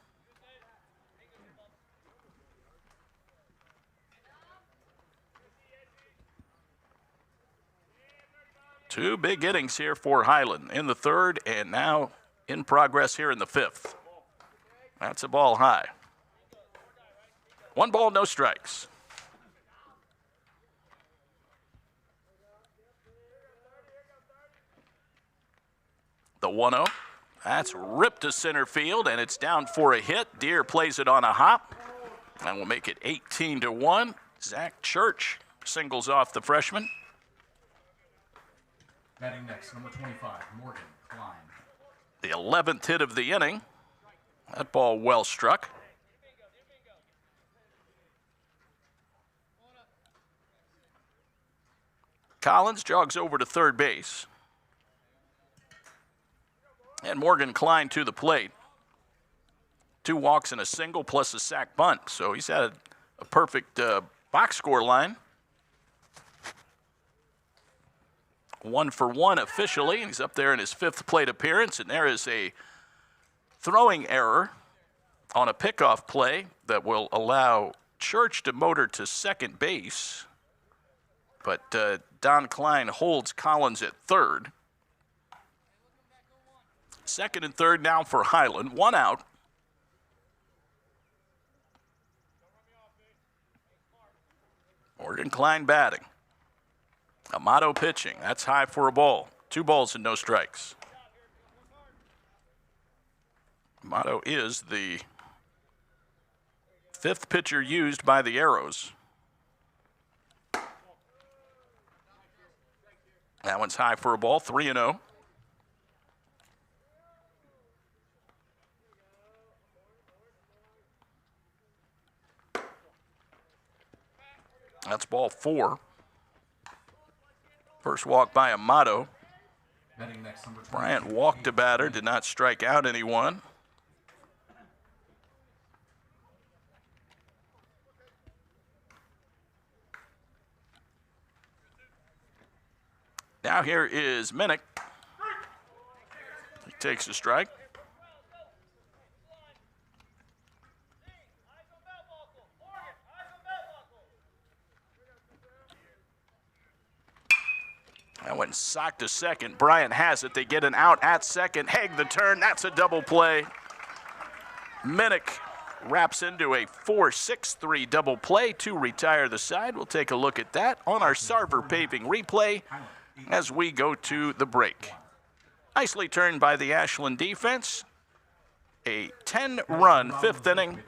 Two big innings here for Highland in the third and now in progress here in the fifth. That's a ball high. 1 ball, no strikes. The 1-0. That's ripped to center field, and it's down for a hit. Deere plays it on a hop, and we'll make it 18-1. Zach Church singles off the freshman.
Batting next, number 25, Morgan Klein.
The 11th hit of the inning. That ball well struck. Collins jogs over to third base. And Morgan Klein to the plate. 2 walks and a single plus a sac bunt. So he's had a perfect box score line. 1 for 1 officially. He's up there in his 5th plate appearance, and there is a throwing error on a pickoff play that will allow Church to motor to second base. But Don Klein holds Collins at third. Second and third now for Highland. 1 out. Morgan Klein batting. Amato pitching. That's high for a ball. 2 balls and no strikes. Amato is the 5th pitcher used by the Arrows. That one's high for a ball. 3-0. That's ball 4. First walk by Amato. Bryant walked a batter, did not strike out anyone. Now here is Minnick. He takes a strike. That went socked to second. Bryant has it. They get an out at second. Haig the turn. That's a double play. Minnick wraps into a 4-6-3 double play to retire the side. We'll take a look at that on our Sarver Paving replay as we go to the break. Nicely turned by the Ashland defense. A 10-run 5th inning.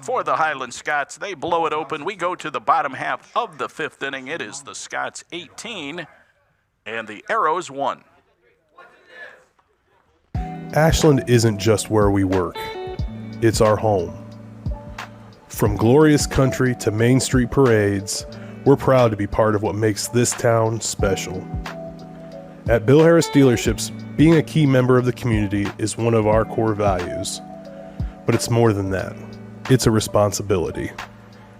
for the Highland Scots. They blow it open. We go to the bottom half of the fifth inning. It is the Scots 18 and the Arrows 1.
Ashland isn't just where we work, it's our home. From glorious country to Main Street parades, we're proud to be part of what makes this town special. At Bill Harris Dealerships, being a key member of the community is one of our core values. But it's more than that. It's a responsibility.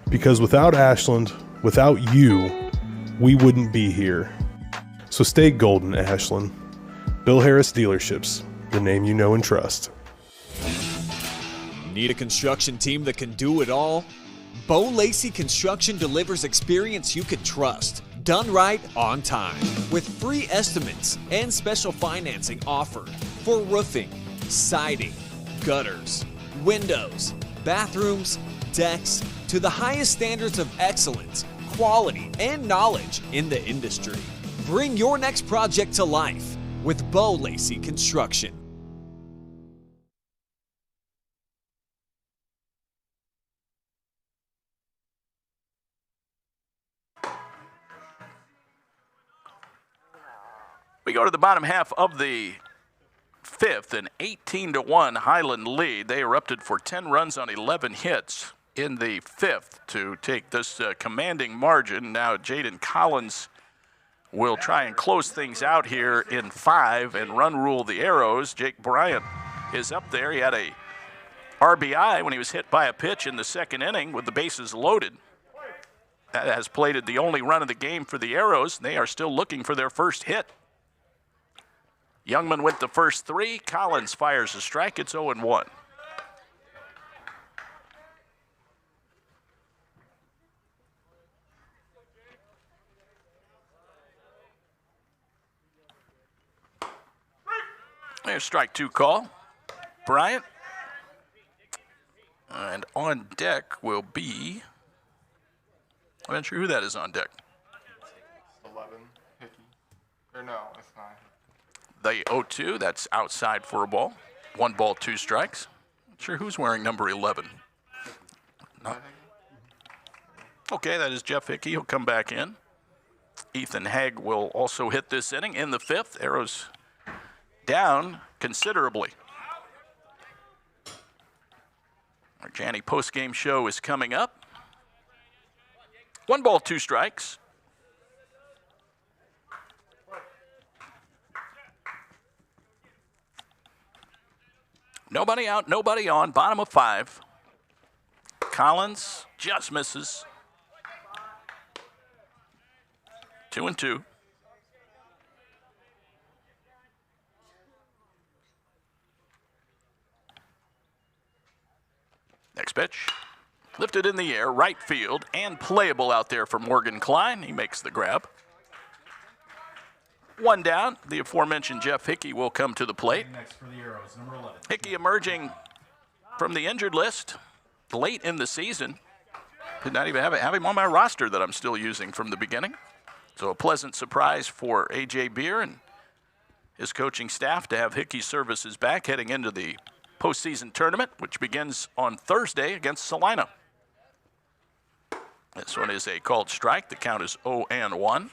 Because without Ashland, without you, we wouldn't be here. So stay golden, Ashland. Bill Harris Dealerships, the name you know and trust.
Need a construction team that can do it all? Bo Lacey Construction delivers experience you can trust. Done right on time. With free estimates and special financing offered for roofing, siding, gutters, windows, bathrooms, decks, to the highest standards of excellence, quality, and knowledge in the industry. Bring your next project to life with Bo Lacey Construction.
We go to the bottom half of the fifth, an 18-1 Highland lead. They erupted for 10 runs on 11 hits in the fifth to take this commanding margin. Now Jaden Collins will try and close things out here in 5 and run rule the Arrows. Jake Bryant is up there. He had a RBI when he was hit by a pitch in the second inning with the bases loaded. That has plated the only run of the game for the Arrows. They are still looking for their first hit. Youngman with the first 3. Collins fires a strike. It's 0-1. There's strike 2 call. Bryant. And on deck will be, I'm not sure who that is on deck.
11, Hickey. Or no, it's 9.
The 0-2, that's outside for a ball. 1 ball, 2 strikes. Not sure who's wearing number 11. No. Okay, that is Jeff Hickey. He'll come back in. Ethan Haig will also hit this inning in the fifth. Arrows down considerably. Our Janny postgame show is coming up. 1 ball, 2 strikes. Nobody out, nobody on, bottom of 5. Collins just misses. 2-2. Next pitch. Lifted in the air, right field, and playable out there for Morgan Klein. He makes the grab. 1 down. The aforementioned Jeff Hickey will come to the plate.
Next for the Arrows, number 11.
Hickey emerging from the injured list late in the season. Did not even have him on my roster that I'm still using from the beginning. So a pleasant surprise for A.J. Beer and his coaching staff to have Hickey's services back heading into the postseason tournament, which begins on Thursday against Salina. This one is a called strike. The count is 0-1.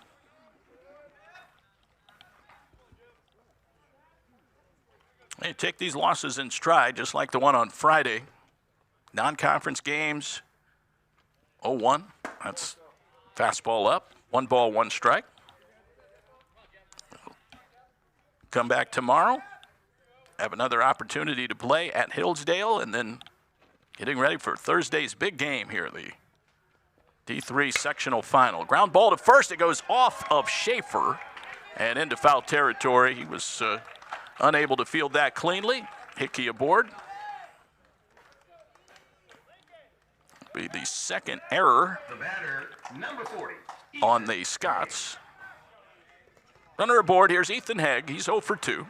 They take these losses in stride, just like the one on Friday. Non-conference games, 0-1. That's fastball up. 1 ball, 1 strike. Come back tomorrow. Have another opportunity to play at Hillsdale, and then getting ready for Thursday's big game here, the D3 sectional final. Ground ball to first. It goes off of Schaefer and into foul territory. He was unable to field that cleanly. Hickey aboard. Be the second error
The batter, number 40.
on the Scots. Runner aboard. Here's Ethan Haig. He's 0 for 2.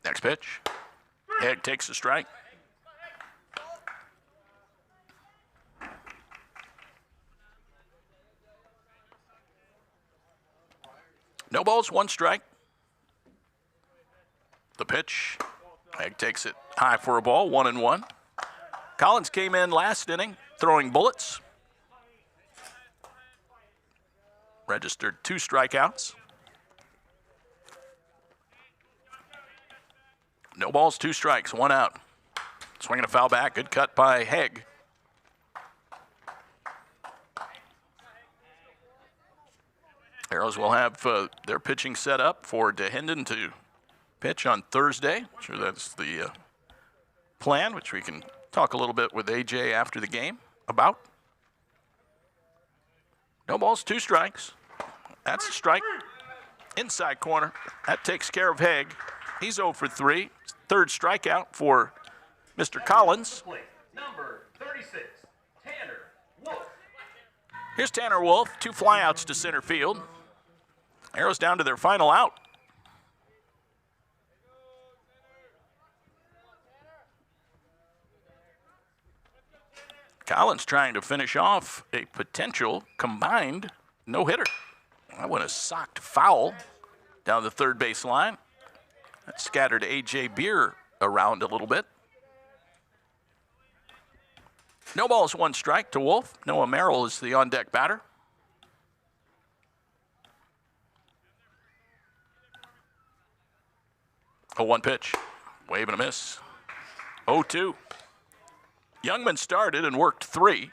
Next pitch. Haig takes a strike. No balls, one strike. The pitch. Egg takes it high for a ball, 1-1. Collins came in last inning, throwing bullets. Registered 2 strikeouts. No balls, 2 strikes, 1 out. Swinging a foul back, good cut by Haig. Arrows will have their pitching set up for DeHinden to pitch on Thursday. I'm sure that's the plan, which we can talk a little bit with AJ after the game about. No balls, 2 strikes. That's a strike. Inside corner. That takes care of Haig. He's 0 for 3. 3rd strikeout for Mr. Collins.
Number 36, Tanner Wolf.
Here's Tanner Wolf. 2 flyouts to center field. Arrows down to their final out. Collins trying to finish off a potential combined no-hitter. That one is socked foul down the third base line. That scattered A.J. Beer around a little bit. No balls, 1 strike to Wolf. Noah Merrill is the on-deck batter. A 1 pitch. Wave and a miss. 0-2. Youngman started and worked 3.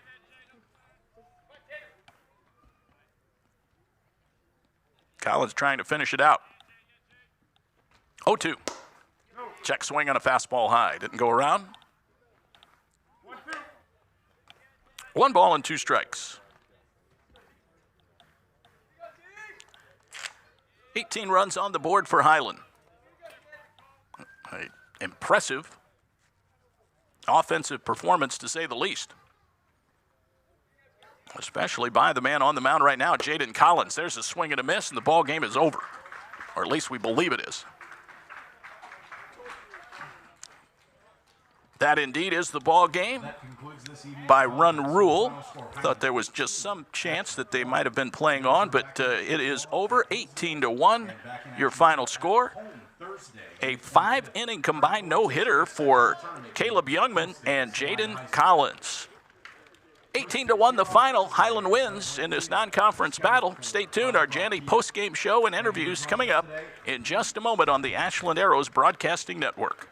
Collins trying to finish it out. 0-2. Check swing on a fastball high. Didn't go around. 1 ball and 2 strikes. 18 runs on the board for Highland. An impressive offensive performance, to say the least. Especially by the man on the mound right now, Jaden Collins. There's a swing and a miss, and the ball game is over. Or at least we believe it is. That indeed is the ball game. By run rule, thought there was just some chance that they might have been playing on, but it is over, 18-1, your final score. A 5-inning combined no-hitter for Caleb Youngman and Jaden Collins. 18-1 the final. Highland wins in this non-conference battle. Stay tuned. Our Janny post-game show and interviews coming up in just a moment on the Ashland Arrows Broadcasting Network.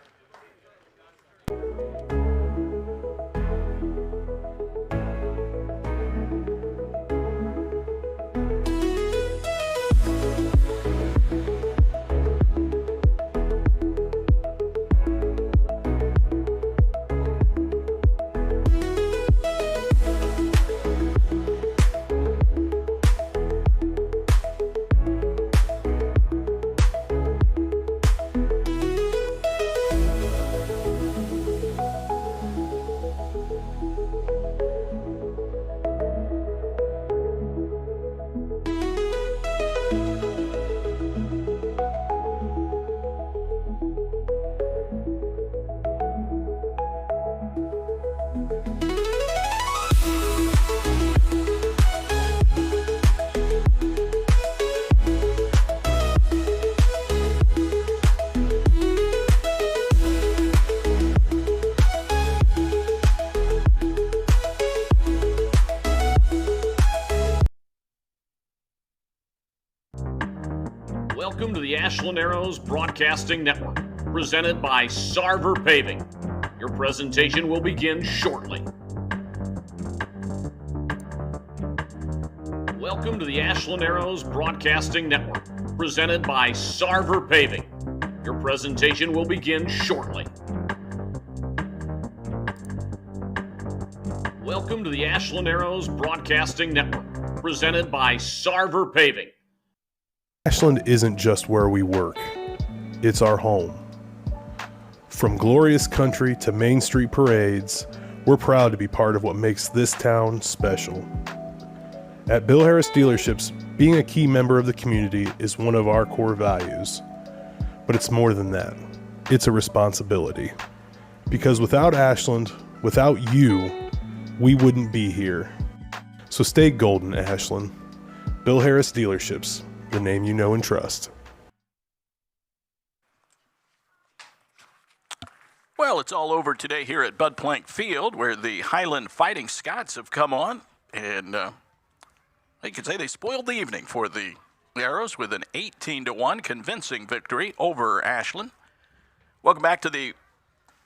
Welcome to the Ashland Arrows Broadcasting Network, presented by Sarver Paving. Your presentation will begin shortly. Welcome to the Ashland Arrows Broadcasting Network, presented by Sarver Paving. Your presentation will begin shortly. Welcome to the Ashland Arrows Broadcasting Network, presented by Sarver Paving.
Ashland isn't just where we work, it's our home. From glorious country to Main Street parades, we're proud to be part of what makes this town special. At Bill Harris Dealerships, being a key member of the community is one of our core values. But it's more than that. It's a responsibility. Because without Ashland, without you, we wouldn't be here. So stay golden, Ashland. Bill Harris Dealerships. the name you know and trust.
Well, it's all over today here at Bud Plank Field, where the Highland Fighting Scots have come on, and you could say they spoiled the evening for the Arrows with an 18-1 convincing victory over Ashland. Welcome back to the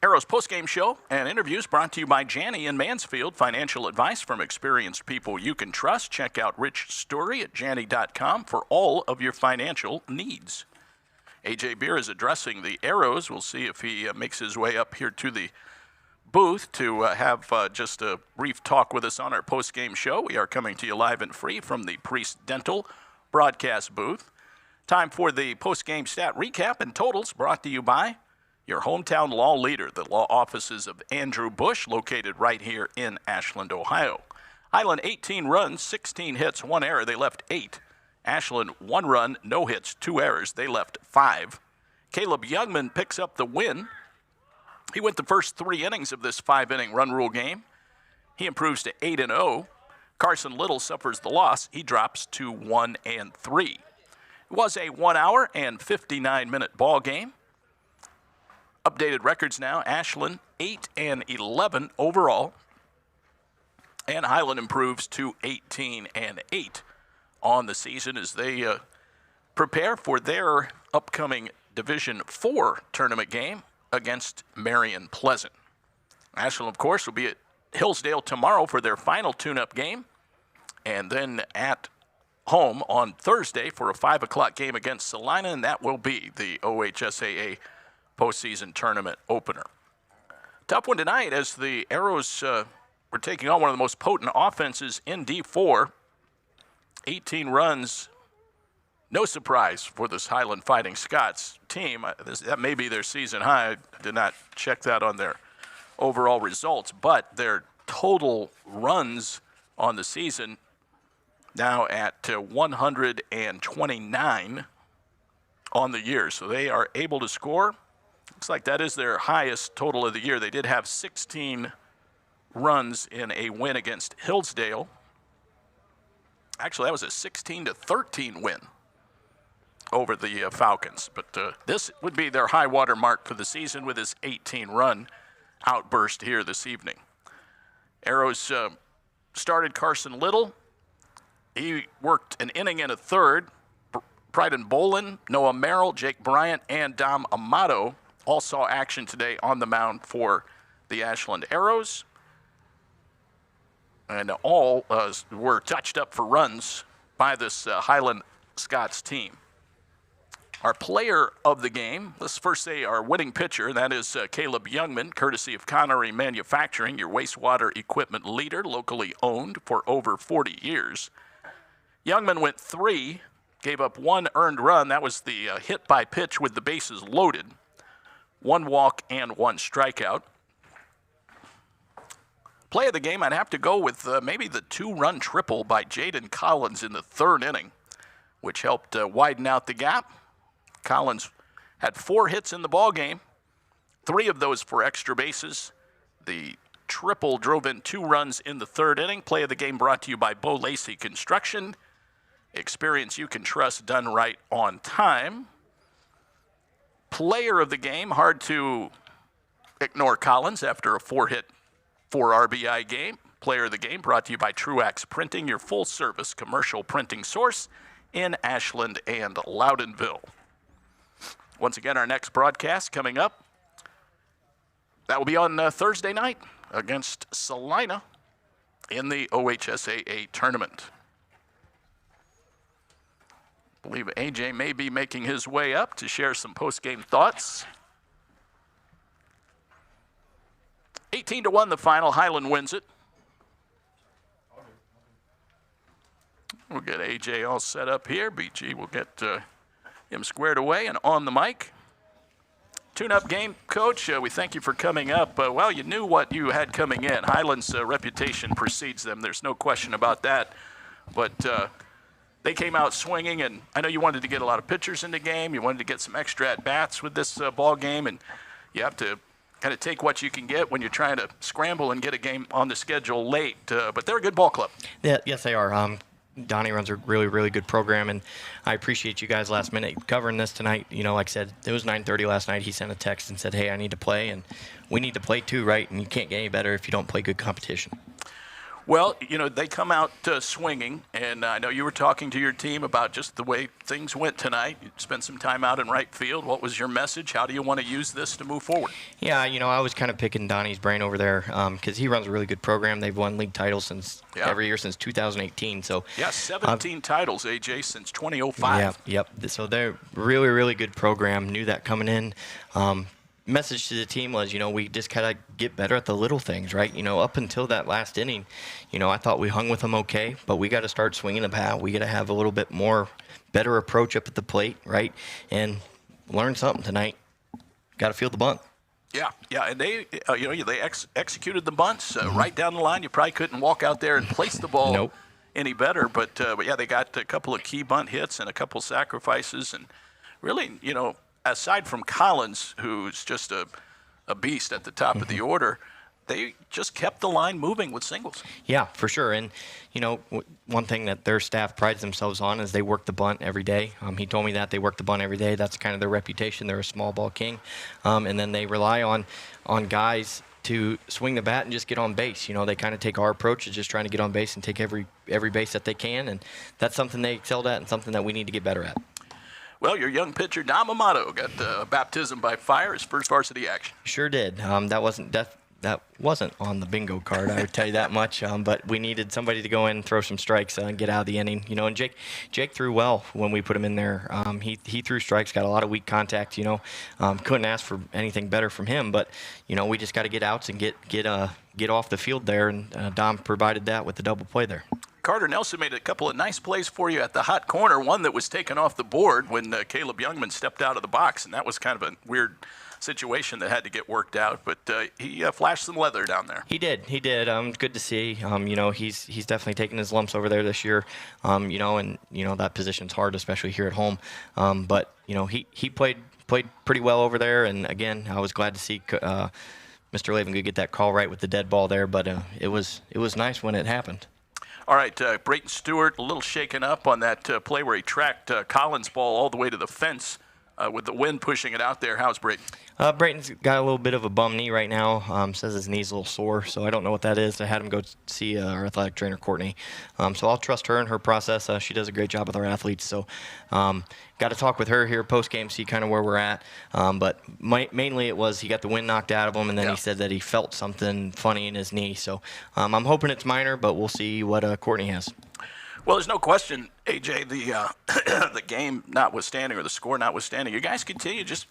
Arrows postgame show and interviews brought to you by Janney in Mansfield. Financial advice from experienced people you can trust. Check out Rich Story at Janney.com for all of your financial needs. A.J. Beer is addressing the Arrows. We'll see if he makes his way up here to the booth to have just a brief talk with us on our post-game show. We are coming to you live and free from the Priest Dental broadcast booth. Time for the post-game stat recap and totals brought to you by your hometown law leader, the law offices of Andrew Bush, located right here in Ashland, Ohio. Highland 18 runs, 16 hits, 1 error. They left 8. Ashland 1 run, no hits, 2 errors. They left 5. Caleb Youngman picks up the win. He went the first 3 innings of this 5-inning run rule game. He improves to 8-0. Carson Little suffers the loss. He drops to 1-3. It was a 1 hour and 59-minute ball game. Updated records now, Ashland 8-11 overall. And Highland improves to 18-8. On the season as they prepare for their upcoming Division IV tournament game against Marion Pleasant. Ashland, of course, will be at Hillsdale tomorrow for their final tune-up game, and then at home on Thursday for a 5 o'clock game against Salina, and that will be the OHSAA postseason tournament opener. Tough one tonight as the Arrows were taking on one of the most potent offenses in D4. 18 runs, no surprise for this Highland Fighting Scots team. That may be their season high. I did not check that on their overall results, but their total runs on the season now at 129 on the year. So they are able to score. Looks like that is their highest total of the year. They did have 16 runs in a win against Hillsdale. Actually, that was a 16-13 win over the Falcons. But this would be their high water mark for the season with this 18-run outburst here this evening. Arrows started Carson Little. He worked an inning and a third. Bryden Bolin, Noah Merrill, Jake Bryant, and Dom Amato all saw action today on the mound for the Ashland Arrows. And all were touched up for runs by this Highland Scots team. Our player of the game, let's first say our winning pitcher, that is Caleb Youngman, courtesy of Connery Manufacturing, your wastewater equipment leader, locally owned for over 40 years. Youngman went 3, gave up 1 earned run. That was the hit by pitch with the bases loaded. 1 walk and 1 strikeout. Play of the game, I'd have to go with maybe the 2-run triple by Jaden Collins in the 3rd inning, which helped widen out the gap. Collins had 4 hits in the ball game, 3 of those for extra bases. The triple drove in 2 runs in the 3rd inning. Play of the game brought to you by Bo Lacey Construction. Experience you can trust, done right on time. Player of the game, hard to ignore Collins after a 4-hit 4 RBI game. Player of the game brought to you by Truax Printing, your full-service commercial printing source in Ashland and Loudonville. Once again, our next broadcast coming up, that will be on Thursday night against Salina in the OHSAA tournament. I believe AJ may be making his way up to share some post-game thoughts. 18-1 the final. Highland wins it. We'll get AJ all set up here. BG will get him squared away and on the mic. Tune-up game, Coach. We thank you for coming up. Well, you knew what you had coming in. Highland's reputation precedes them. There's no question about that. But they came out swinging, and I know you wanted to get a lot of pitchers in the game. You wanted to get some extra at-bats with this ball game, and you have to kind of take what you can get when you're trying to scramble and get a game on the schedule late. But they're a good ball club.
Yeah, yes, they are. Donnie runs a really, really good program, and I appreciate you guys last minute covering this tonight. Like I said, it was 9:30 last night. He sent a text and said, hey, I need to play, and we need to play too, right? And you can't get any better if you don't play good competition.
Well, they come out swinging, and I know you were talking to your team about just the way things went tonight. You spent some time out in right field. What was your message? How do you want to use this to move forward?
Yeah, I was kind of picking Donnie's brain over there because he runs a really good program. They've won league titles every year since 2018 So
17 titles, AJ, since 2005.
Yep. So they're really, really good program. Knew that coming in. Message to the team was, we just kind of get better at the little things, right? Up until that last inning, I thought we hung with them okay, but we got to start swinging the bat. We got to have a little bit more better approach up at the plate, right? And learn something tonight. Got to feel the bunt.
Yeah, and they, they executed the bunts right down the line. You probably couldn't walk out there and place the ball any better, but yeah, they got a couple of key bunt hits and a couple of sacrifices, and really, aside from Collins, who's just a beast at the top of the order, they just kept the line moving with singles.
Yeah, for sure. And, one thing that their staff prides themselves on is they work the bunt every day. He told me that they work the bunt every day. That's kind of their reputation. They're a small ball king. And then they rely on guys to swing the bat and just get on base. They kind of take our approach of just trying to get on base and take every base that they can. And that's something they excelled at and something that we need to get better at.
Well, your young pitcher, Dom Amato, got baptism by fire, his first varsity action.
Sure did. That wasn't on the bingo card, I would tell you that much. But we needed somebody to go in and throw some strikes and get out of the inning. And Jake threw well when we put him in there. He threw strikes, got a lot of weak contact. Couldn't ask for anything better from him. But we just got to get outs and get off the field there. And Dom provided that with the double play there.
Carter Nelson made a couple of nice plays for you at the hot corner, one that was taken off the board when Caleb Youngman stepped out of the box, and that was kind of a weird situation that had to get worked out, but he flashed some leather down there.
He did. Good to see. He's definitely taken his lumps over there this year, and that position's hard, especially here at home, but he played pretty well over there, and again, I was glad to see Mr. Lavengood get that call right with the dead ball there, but it was nice when it happened.
All right, Brayton Stewart a little shaken up on that play where he tracked Collins' ball all the way to the fence with the wind pushing it out there. How's Brayton?
Brayton's got a little bit of a bum knee right now. Says his knee's a little sore, so I don't know what that is. I had him go see our athletic trainer, Courtney. So I'll trust her in her process. She does a great job with our athletes. So got to talk with her here post-game, see kind of where we're at. But mainly it was he got the wind knocked out of him, and then he said that he felt something funny in his knee. So I'm hoping it's minor, but we'll see what Courtney has.
Well, there's no question, AJ, the game notwithstanding or the score notwithstanding, you guys continue just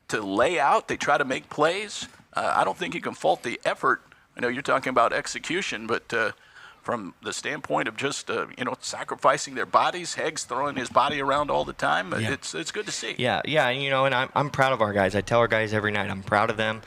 to lay out. They try to make plays. I don't think you can fault the effort. I know you're talking about execution, but from the standpoint of just sacrificing their bodies, Heggs throwing his body around all the time, it's good to see.
Yeah, and I'm proud of our guys. I tell our guys every night I'm proud of them.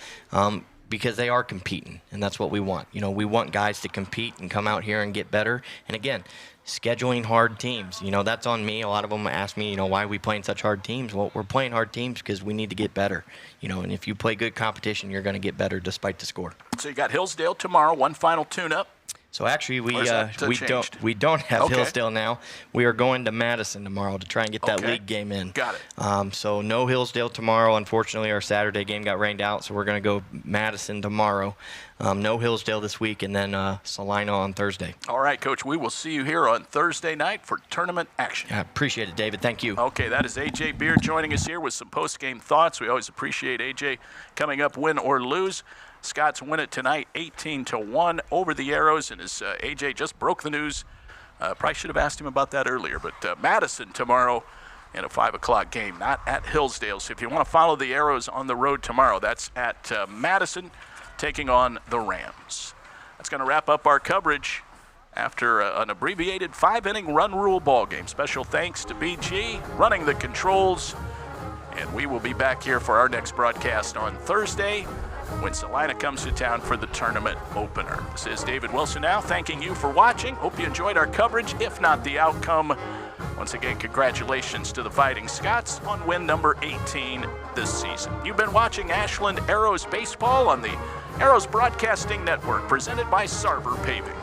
Because they are competing, and that's what we want. We want guys to compete and come out here and get better. And again, scheduling hard teams, that's on me. A lot of them ask me, why are we playing such hard teams? Well, we're playing hard teams because we need to get better. And if you play good competition, you're going to get better despite the score.
So you got Hillsdale tomorrow, one final tune-up.
So actually, we don't have Hillsdale now. We are going to Madison tomorrow to try and get that league game in.
Got it.
So no Hillsdale tomorrow. Unfortunately, our Saturday game got rained out, so we're going to go Madison tomorrow. No Hillsdale this week, and then Salina on Thursday.
All right, Coach. We will see you here on Thursday night for tournament action.
I appreciate it, David. Thank you.
Okay, that is AJ Beard joining us here with some post-game thoughts. We always appreciate AJ coming up, win or lose. Scots win it tonight, 18-1 over the Arrows, and as AJ just broke the news, probably should have asked him about that earlier, but Madison tomorrow in a 5 o'clock game, not at Hillsdale. So if you want to follow the Arrows on the road tomorrow, that's at Madison taking on the Rams. That's going to wrap up our coverage after an abbreviated 5-inning run rule ball game. Special thanks to BG running the controls, and we will be back here for our next broadcast on Thursday when Salina comes to town for the tournament opener. This is David Wilson now, thanking you for watching. Hope you enjoyed our coverage, if not the outcome. Once again, congratulations to the Fighting Scots on win number 18 this season. You've been watching Ashland Arrows Baseball on the Arrows Broadcasting Network, presented by Sarver Paving.